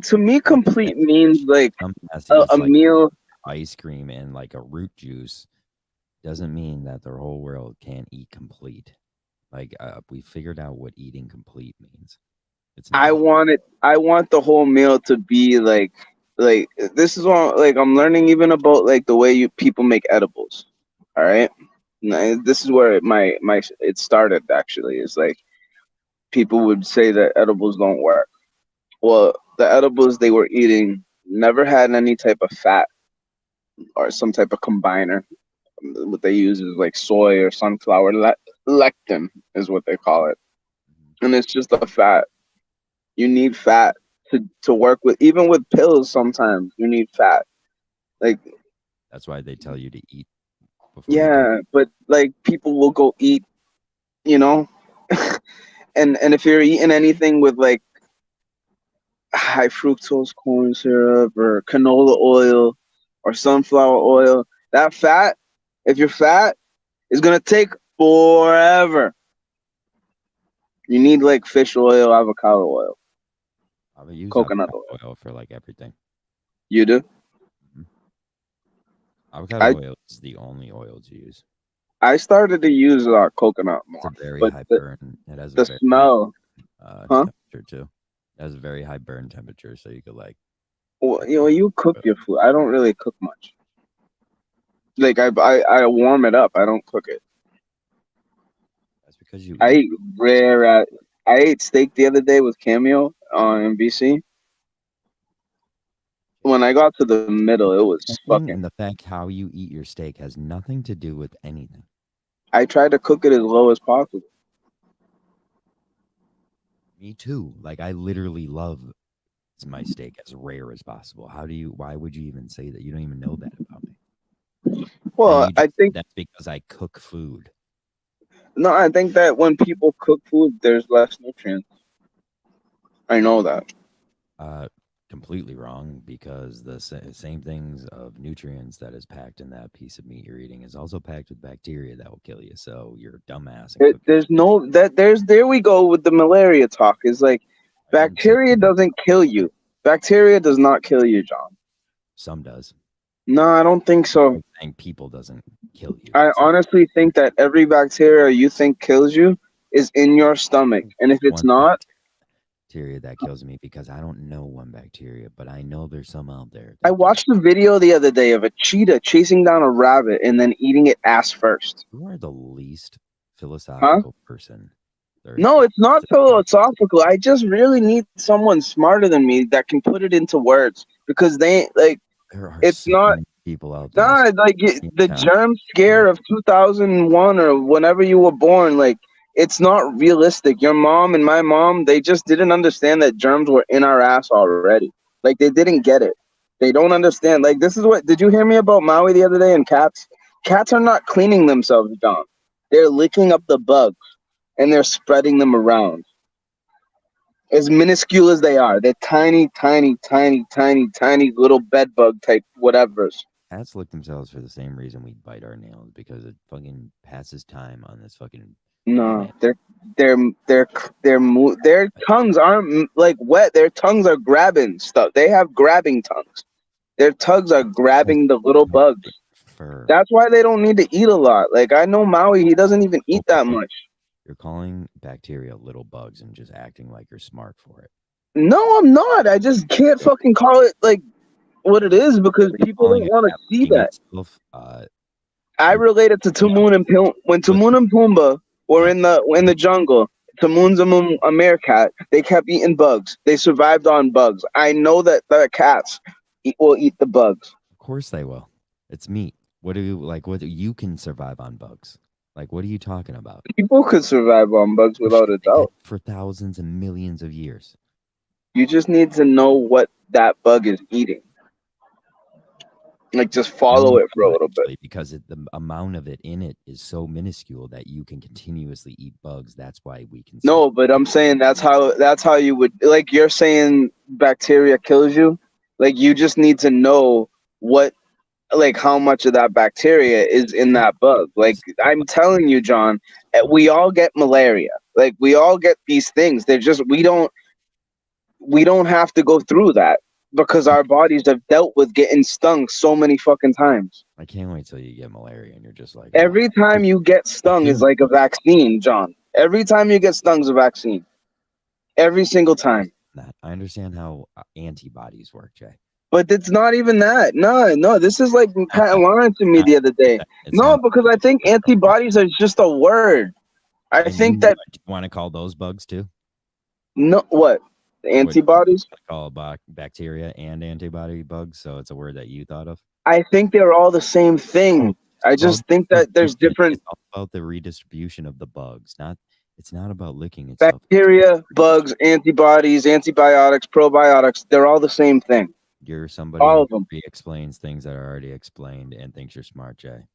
To me, complete means like a meal. Ice cream and like a root juice doesn't mean that the whole world can't eat complete. Like we figured out what eating complete means. I want the whole meal to be like this is all like I'm learning even about like the way people make edibles. All right, this is where it started actually. Is like people would say that edibles don't work. Well, the edibles they were eating never had any type of fat or some type of combiner. What they use is like soy or sunflower lectin is what they call it, and it's just a fat. You need fat to work with. Even with pills, sometimes you need fat. Like that's why they tell you to eat. Yeah, but like people will go eat, and if you're eating anything with like high fructose corn syrup or canola oil or sunflower oil, that fat, if you're fat, is gonna take forever. You need like fish oil, avocado oil. I would use coconut oil for like everything. You do? Mm-hmm. Avocado oil is the only oil to use. I started to use coconut more. It's a very high burn. It has the a very smell. temperature too. It has a very high burn temperature, so you could like. Well, you cook your food. I don't really cook much. Like I warm it up. I don't cook it. That's because you. I eat rare. I ate steak the other day with Cameo on NBC. When I got to the middle, it was fucking. And the fact how you eat your steak has nothing to do with anything. I try to cook it as low as possible. Me too. Like I literally love my steak as rare as possible. Why would you even say that? You don't even know that about me. Well, I think that's because I cook food. No, I think that when people cook food, there's less nutrients. I know that. Completely wrong, because the same things of nutrients that is packed in that piece of meat you're eating is also packed with bacteria that will kill you. So you're a dumbass. There we go with the malaria talk. Is like bacteria doesn't kill you. Bacteria does not kill you, John. Some does. No, I don't think so. And people doesn't kill you. I honestly think that every bacteria you think kills you is in your stomach, and if it's not. Bacteria that kills me, because I don't know one bacteria, but I know there's some out there. I watched a video the other day of a cheetah chasing down a rabbit and then eating it ass first. You are the least philosophical person. No, it's not philosophical. I just really need someone smarter than me that can put it into words, because they like. There are it's not many people out there. Nah, like the germ scare of 2001 or whenever you were born, like. It's not realistic. Your mom and my mom, they just didn't understand that germs were in our ass already. Like, they didn't get it. They don't understand. Like, this is what... Did you hear me about Maui the other day and cats? Cats are not cleaning themselves, John. They're licking up the bugs, and they're spreading them around. As minuscule as they are. They're tiny, tiny, tiny, tiny, tiny little bed bug type whatevers. Cats lick themselves for the same reason we bite our nails, because it fucking passes time on this fucking... No, their tongues aren't like wet. Their tongues are grabbing stuff. They have grabbing tongues. Their tongues are grabbing the little bugs. That's why they don't need to eat a lot. Like I know Maui, he doesn't even eat that much. You're calling bacteria little bugs and just acting like you're smart for it. No, I'm not. I just can't fucking call it like what it is, because people don't want to see that. I relate it to Timon and Pumbaa. When Timon and Pumbaa were in the jungle, Timon's a meerkat. They kept eating bugs. They survived on bugs. I know that the cats will eat the bugs. Of course they will. It's meat. What you can survive on bugs? Like, what are you talking about? People could survive on bugs without a doubt. For thousands and millions of years. You just need to know what that bug is eating. Like, just follow it for a little bit. Because the amount of it in it is so minuscule that you can continuously eat bugs. That's why we can. No, but I'm saying that's how you would, like, you're saying bacteria kills you. Like, you just need to know how much of that bacteria is in that bug. Like, I'm telling you, John, we all get malaria. Like, we all get these things. They're just, we don't have to go through that. Because our bodies have dealt with getting stung so many fucking times. I can't wait till you get malaria and you're just like... Every time you get stung is like a vaccine, John. Every time you get stung is a vaccine. Every single time. I understand how antibodies work, Jay. But it's not even that. No. This is like Pat lying to me the other day. Because I think antibodies are just a word. I think that... Do you want to call those bugs too? No, what? Antibodies? Call bacteria and antibody bugs, so it's a word that you thought of? I think they're all the same thing. I just think that there's different... It's all about the redistribution of the bugs. It's not about licking itself. Bacteria, bugs, antibodies, antibiotics, probiotics, they're all the same thing. You're somebody who explains things that are already explained and thinks you're smart, Jay.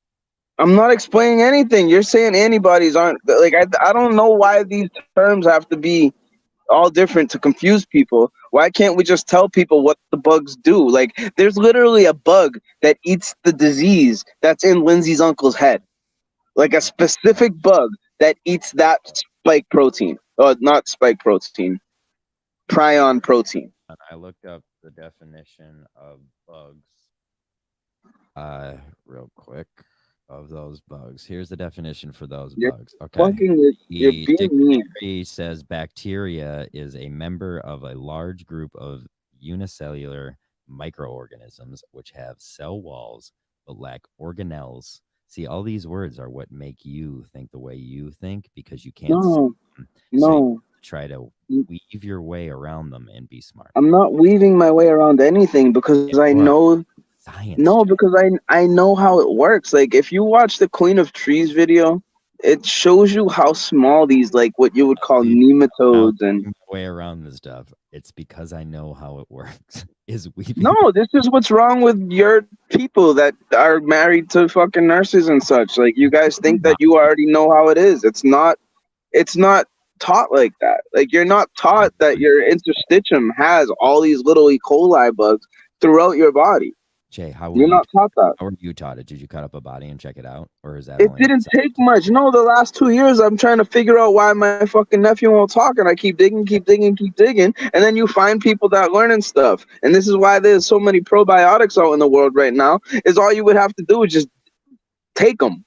I'm not explaining anything. You're saying antibodies aren't... Like, I don't know why these terms have to be all different to confuse people. Why can't we just tell people what the bugs do? Like, there's literally a bug that eats the disease that's in Lindsay's uncle's head. Like a specific bug that eats that spike protein. Or not spike protein. Prion protein. I looked up the definition of bugs. Real quick, of those bugs. Here's the definition for those You're bugs. Okay. you're The being mean. dictionary says bacteria is a member of a large group of unicellular microorganisms which have cell walls but lack organelles. See, all these words are what make you think the way you think because you can't see No, them. So no. you try to weave your way around them and be smart. I'm not weaving my way around anything because I know. Science. No, Jay. because I know how it works. Like if you watch the Queen of Trees video, it shows you how small these like what you would call nematodes and my way around this stuff. It's because I know how it works. Is weaving. No, this is what's wrong with your people that are married to fucking nurses and such. Like you guys think that you already know how it is. It's not taught like that. Like you're not taught that your interstitium has all these little E. coli bugs throughout your body. Jay, how You're not taught that. How were you taught it? Did you cut up a body and check it out, or is that? It didn't take much. No, the last 2 years I'm trying to figure out why my fucking nephew won't talk, and I keep digging, and then you find people that learning stuff. And this is why there's so many probiotics out in the world right now. Is all you would have to do is just take them.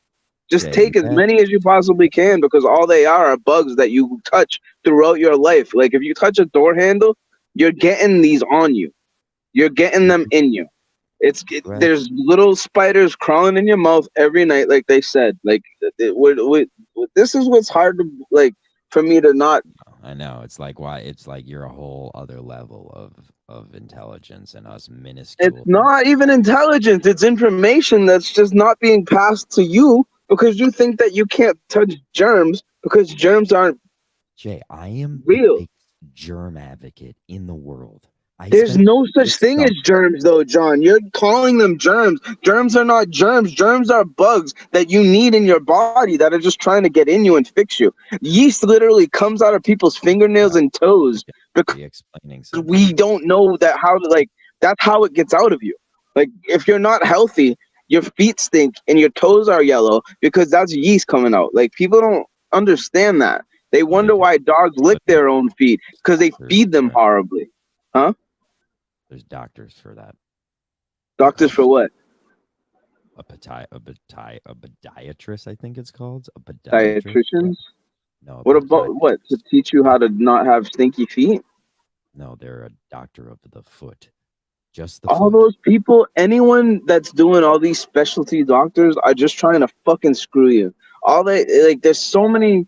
Just take as many as you possibly can because all they are bugs that you touch throughout your life. Like if you touch a door handle, you're getting these on you. You're getting them in you. There's little spiders crawling in your mouth every night, like they said. Like this is what's hard to like for me to not. I know it's like why it's like you're a whole other level of intelligence and us minuscule. It's not even intelligence. It's information that's just not being passed to you because you think that you can't touch germs because germs aren't. Jay, I am real the germ advocate in the world. There's no such thing as germs, though, John. You're calling them germs. Germs are not germs. Germs are bugs that you need in your body that are just trying to get in you and fix you. Yeast literally comes out of people's fingernails and toes because we don't know that how to, like, that's how it gets out of you. Like, if you're not healthy, your feet stink and your toes are yellow because that's yeast coming out. Like, people don't understand that. They wonder why dogs lick their own feet because they feed them horribly. Huh? There's doctors for that. Doctors for what? A podiatrist, I think it's called. A podiatricians? No. What about what? To teach you how to not have stinky feet? No, they're a doctor of the foot. Just the all foot. Those people, anyone that's doing all these specialty doctors are just trying to fucking screw you. There's so many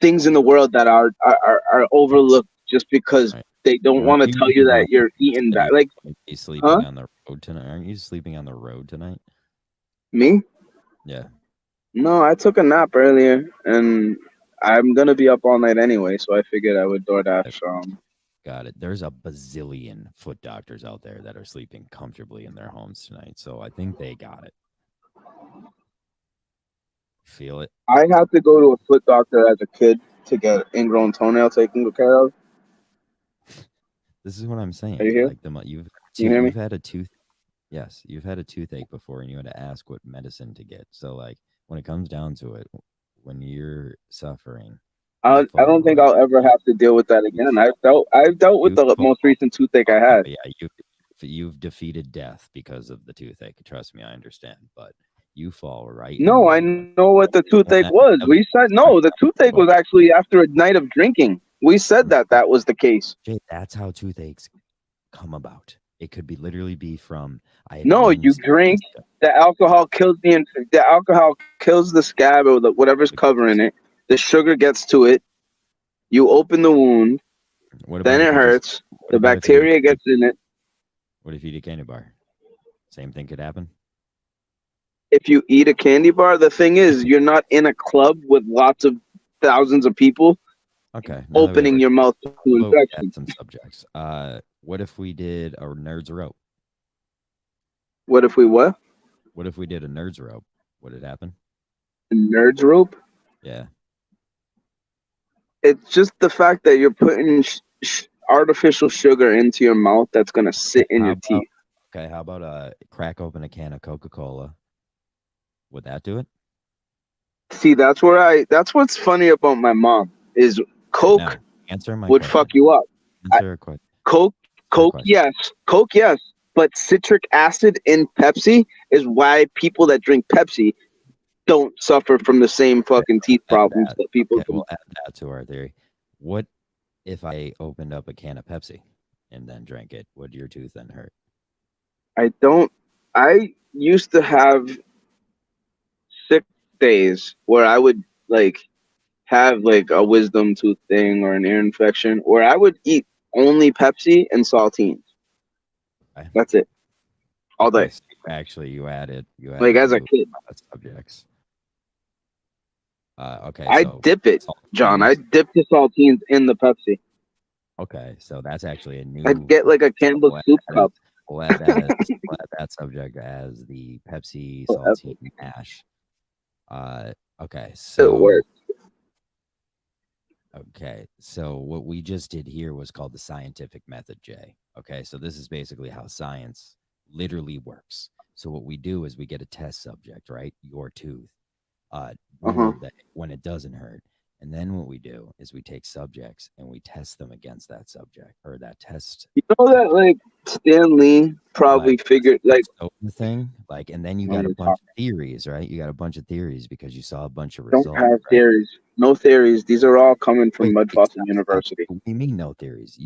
things in the world that are overlooked just because they don't want to tell you that you're eating that. Like, you sleeping on the road tonight? Aren't you sleeping on the road tonight? Me? Yeah. No, I took a nap earlier, and I'm gonna be up all night anyway, so I figured I would DoorDash. Got it. There's a bazillion foot doctors out there that are sleeping comfortably in their homes tonight, so I think they got it. Feel it? I had to go to a foot doctor as a kid to get ingrown toenail taken care of. This is what I'm saying. Are you here? Like you've had a tooth. Yes, you've had a toothache before, and you had to ask what medicine to get. So, like, when it comes down to it, when you're suffering, I don't think I'll ever have to deal with that again. I've dealt with the most recent toothache I had. Yeah, you've defeated death because of the toothache. Trust me, I understand. But you fall right. No, I know what the toothache was. We said no. The toothache was actually after a night of drinking. We said that was the case. Jay, that's how toothaches come about. It could literally be from. No, you drink. The alcohol kills the alcohol kills the scab or whatever's covering it. The sugar gets to it. You open the wound. Then it hurts. The bacteria gets in it. What if you eat a candy bar? Same thing could happen. If you eat a candy bar, the thing is, you're not in a club with lots of thousands of people. Okay. Opening your mouth to infection. Some subjects. What if we did a nerds rope? What if we what? What if we did a nerds rope? Would it happen? A nerds rope? Yeah. It's just the fact that you're putting artificial sugar into your mouth that's gonna sit in your teeth. Okay. How about crack open a can of Coca-Cola? Would that do it? See, that's what's funny about my mom is Coke answer my would question. fuck you up. Answer a question. Coke, yes. Coke, yes. But citric acid in Pepsi is why people that drink Pepsi don't suffer from the same fucking teeth problems that people do. We'll add that to our theory. What if I opened up a can of Pepsi and then drank it? Would your tooth then hurt? I used to have sick days where I would like have like a wisdom tooth thing or an ear infection, or I would eat only Pepsi and saltines. Okay. That's it. All day. Actually, you added like as a kid. Subjects. Okay. I dip it, John. I dip the saltines in the Pepsi. Okay, so that's actually a new. I'd get like a Campbell's soup cup. We'll add that subject as the Pepsi saltine mash. Okay, so it works. Okay, so what we just did here was called the scientific method, Jay. Okay, so this is basically how science literally works. So what we do is we get a test subject, right? Your tooth, when it doesn't hurt. And then what we do is we take subjects and we test them against that subject or that test. You know that like Stan Lee probably figured like the thing, like, and then you got a bunch of theories, right? You got a bunch of theories because you saw a bunch of results. Don't have theories. No theories. These are all coming from Mudfossil University. What do you mean no theories?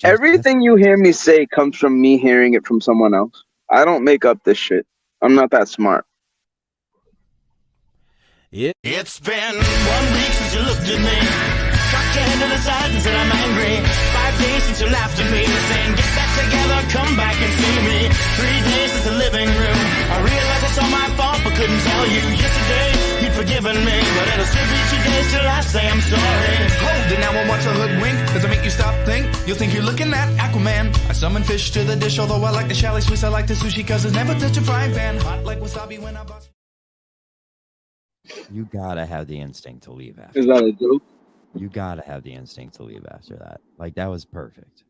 Everything you hear me say comes from me hearing it from someone else. I don't make up this shit. I'm not that smart. It's been 1 week since you looked at me, cocked your head to the side and said I'm angry. 5 days since you laughed at me, saying get back together, come back and see me. 3 days since the living room, I realized it's all my fault but couldn't tell you. Yesterday you'd forgiven me, but it'll still be 2 days till I say I'm sorry. Hold it now and watch a hoodwink. Does it make you stop think? You'll think you're looking at Aquaman. I summon fish to the dish, although I like the chalet Swiss. I like the sushi cause it's never touch a frying pan. Hot like wasabi when I bust. You gotta have the instinct to leave after. Is that a joke? You gotta have the instinct to leave after that. Like that was perfect.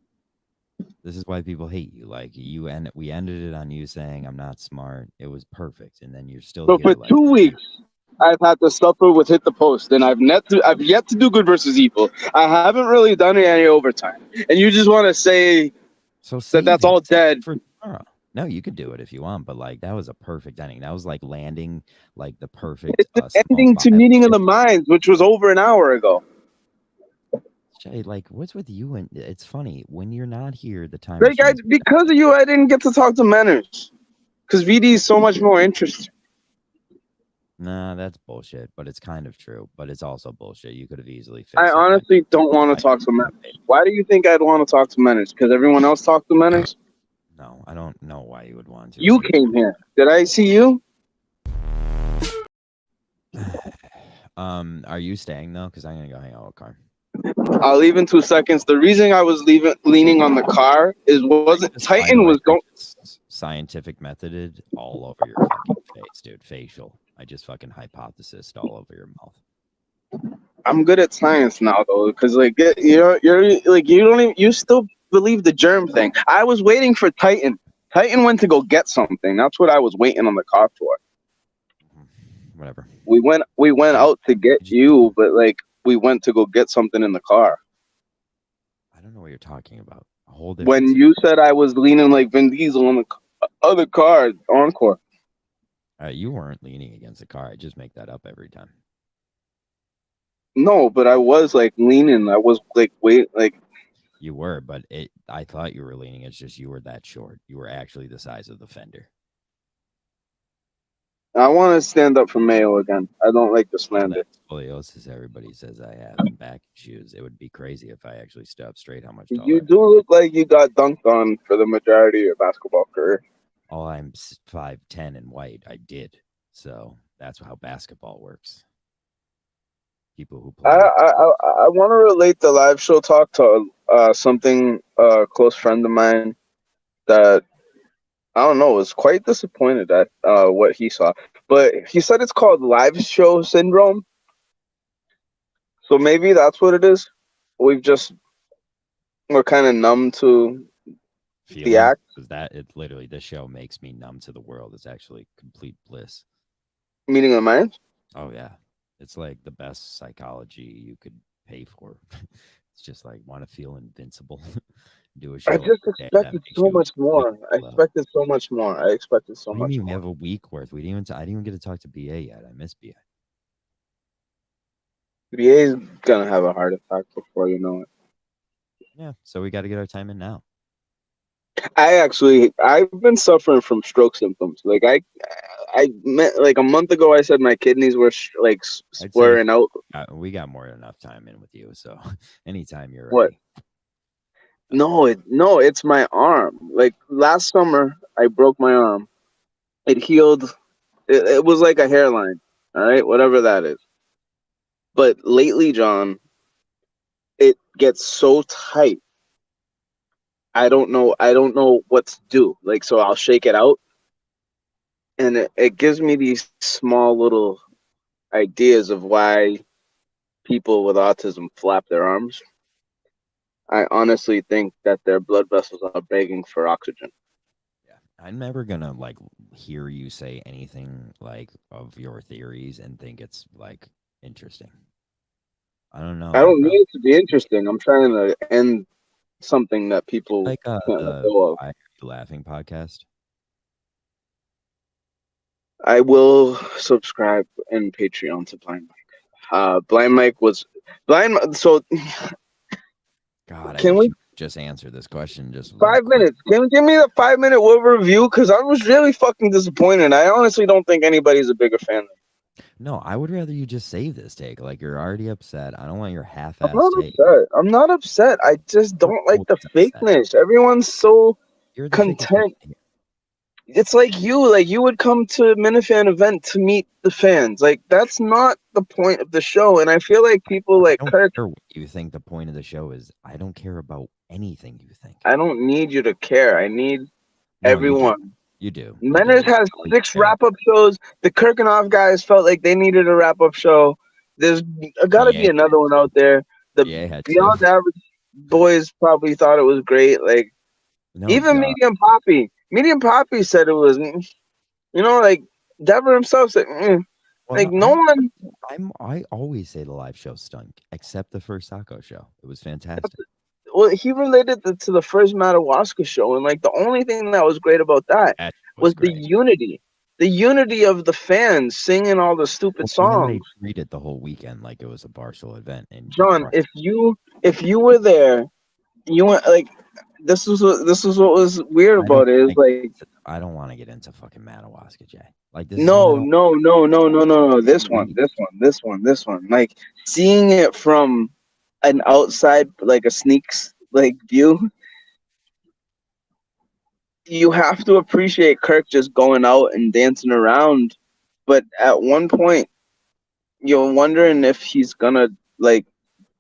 This is why people hate you. Like we ended it on you saying I'm not smart. It was perfect, and then you're still. So for 2 weeks, I've had to suffer with hit the post, and I've yet to do good versus evil. I haven't really done any overtime, and you just want to say that's all dead for tomorrow. No, you could do it if you want, but like that was a perfect ending. That was like landing like the perfect. It's the ending to Meeting of the Minds, which was over an hour ago. Jay, like, what's with you? And it's funny when you're not here. The time. Like, because of you, I didn't get to talk to Manners, because VD is so much more interesting. Nah, that's bullshit, but it's kind of true. But it's also bullshit. You could have easily fixed I honestly don't want to talk to Manners. Why do you think I'd want to talk to Manners? Because everyone else talked to Manners? No, I don't know why you would want to. You came here. Did I see you? Are you staying though? Because I'm gonna go hang out with Carm. I'll leave in 2 seconds. The reason I was leaning on the car Titan was going scientific methoded all over your fucking face, dude. Facial. I just fucking hypothesized all over your mouth. I'm good at science now though, because like you're like you still believe the germ thing. I was waiting for Titan. Titan went to go get something. That's what I was waiting on the car for. Whatever. We went out to get you, but like we went to go get something in the car. I don't know what you're talking about. When you said I was leaning like Vin Diesel on the other car, Encore. You weren't leaning against the car. I just make that up every time. No, but I was like leaning. I was like You were, but I thought you were leaning. It's just you were that short. You were actually the size of the fender. I want to stand up for Mayo again. I don't like the slander. Scoliosis, everybody says I have in back issues. It would be crazy if I actually stood up straight. How much taller? You do look like you got dunked on for the majority of your basketball career. Oh, I'm 5'10" and white. I did. So that's how basketball works. People who play. I want to relate the live show talk to something a close friend of mine that I don't know, was quite disappointed at what he saw. But he said it's called live show syndrome. So maybe that's what it is. We're kind of numb to the act. Is that it? Literally, this show makes me numb to the world. It's actually complete bliss. Meeting of the Minds? Oh yeah, it's like the best psychology you could pay for. It's just like want to feel invincible. do a show. I just every day that expected makes so you much more. I love. expected so much more. I expected so What do you much mean? We more. have a week worth. I didn't even get to talk to BA yet. I miss BA. BA's gonna have a heart attack before you know it. Yeah, so we got to get our time in now. I've been suffering from stroke symptoms. Like I met like a month ago. I said my kidneys were like I'd say squaring out. we got more than enough time in with you. So anytime you're What? ready. No, it's my arm. Like last summer, I broke my arm. It healed. It was like a hairline. All right, whatever that is. But lately, John, it gets so tight. I don't know what to do. Like, so I'll shake it out, and it gives me these small little ideas of why people with autism flap their arms. I honestly think that their blood vessels are begging for oxygen. Yeah, I'm never gonna like hear you say anything like of your theories and think it's like interesting. I don't know. I don't need it to be interesting. I'm trying to end something that people Like can't let the go of. I Hear You Laughing podcast. I will subscribe in Patreon to Blind Mike. Blind Mike was blind. So God, I can wish we you could just answer this question just 5 minutes? Can you give me the 5 minute Wilbur review? Because I was really fucking disappointed. I honestly don't think anybody's a bigger fan. No, I would rather you just save this take. Like you're already upset. I don't want your I'm half-ass not take. upset. I'm not upset. I just don't like the fakeness. Everyone's so You're the content. fakest. It's like you would come to a Minifan event to meet the fans. Like that's not the point of the show. And I feel like people like I don't Kirk. care what you think the point of the show is. I don't care about anything you think. I don't need you to care. I need No, everyone. You do. Menners has Oh, 6 yeah. wrap-up shows. The Kirkenoff guys felt like they needed a wrap-up show. There's got to be another one out there. The had Beyond to. Average boys probably thought it was great. Like No, even yeah. Medium Poppy said it was. You know, like Dever himself said, Well, like no one. I always say the live show stunk, except the first taco show. It was fantastic. Well, he related to the first Madawaska show, and like the only thing that was great about that was the unity of the fans singing all the stupid songs. They treated the whole weekend like it was a Barstool event. And John, if you were there, you went like this was what was weird about it. Is like I don't want to get into fucking Madawaska, Jay. Like this. No. This one. Like seeing it from an outside, like a sneaks like view. You have to appreciate Kirk just going out and dancing around, but at one point, you're wondering if he's gonna like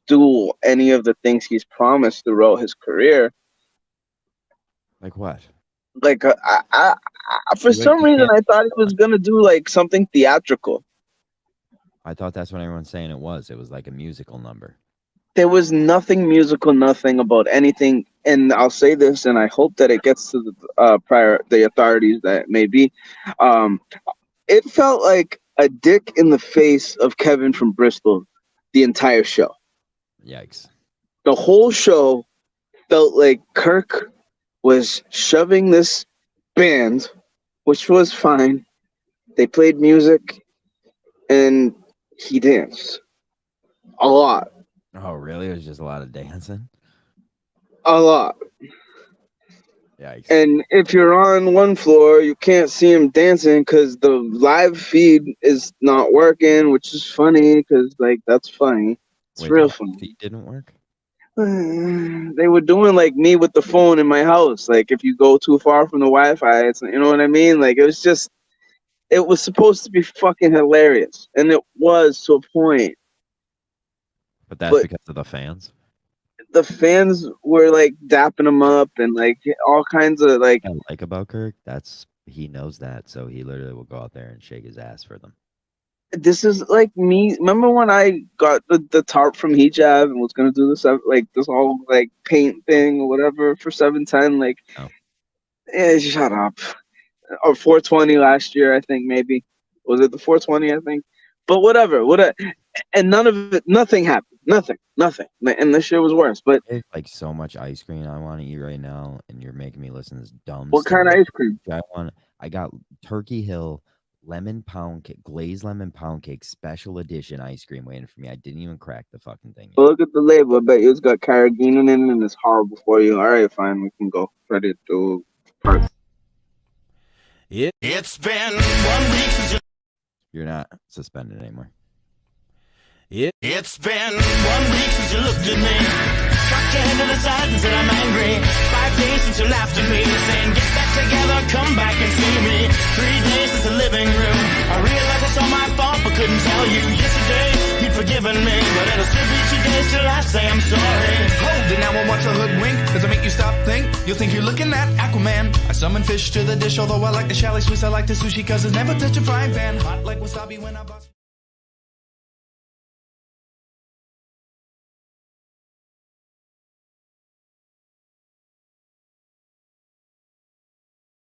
do any of the things he's promised throughout his career. Like what? Like I for some reason, I thought he was gonna do like something theatrical. I thought that's what everyone's saying it was. It was like a musical number. There was nothing musical, nothing about anything. And I'll say this, and I hope that it gets to the authorities that may be. It felt like a dick in the face of Kevin from Bristol the entire show. Yikes. The whole show felt like Kirk was shoving this band, which was fine. They played music, and he danced a lot. Oh, really? It was just a lot of dancing? A lot. Yikes. And if you're on one floor, you can't see him dancing because the live feed is not working, which is funny because, like, that's funny. It's real funny. Feed didn't work? They were doing like me with the phone in my house. Like, if you go too far from the Wi-Fi, it's, you know what I mean? Like, it was supposed to be fucking hilarious. And it was to a point. But that's because of the fans? The fans were like dapping him up and like all kinds of like. I like about Kirk, he knows that, so he literally will go out there and shake his ass for them. This is like me. Remember when I got the tarp from Hijab and was gonna do this like this whole like paint thing or whatever for 710? Like, shut up. Or 420 last year, I think maybe was it the 420? I think, but whatever. And nothing happened. nothing. And this shit was worse. But There's like so much ice cream I want to eat right now, and you're making me listen to this dumb. What kind of ice cream? I got Turkey Hill lemon pound cake, glazed lemon pound cake, special edition ice cream waiting for me. I didn't even crack the fucking thing yet. Well, look at the label. I bet you it's got carrageenan in it and it's horrible for you. All right, fine. We can go. Ready to part. It's been 1 week since You're not suspended anymore. It's been 1 week since you looked at me. Cocked your head to the side and said I'm angry. 5 days since you laughed at me, saying get back together, come back and see me. 3 days since the living room. I realized it's all my fault, but couldn't tell you. Yesterday you'd forgiven me, but it'll still be 2 days till I say I'm sorry. Hold it now and watch a hoodwink. Does it make you stop think? You'll think you're looking at Aquaman. I summon fish to the dish, although I like the chalet Swiss. I like the sushi cause it's never touch a frying pan. Hot like wasabi when I bust.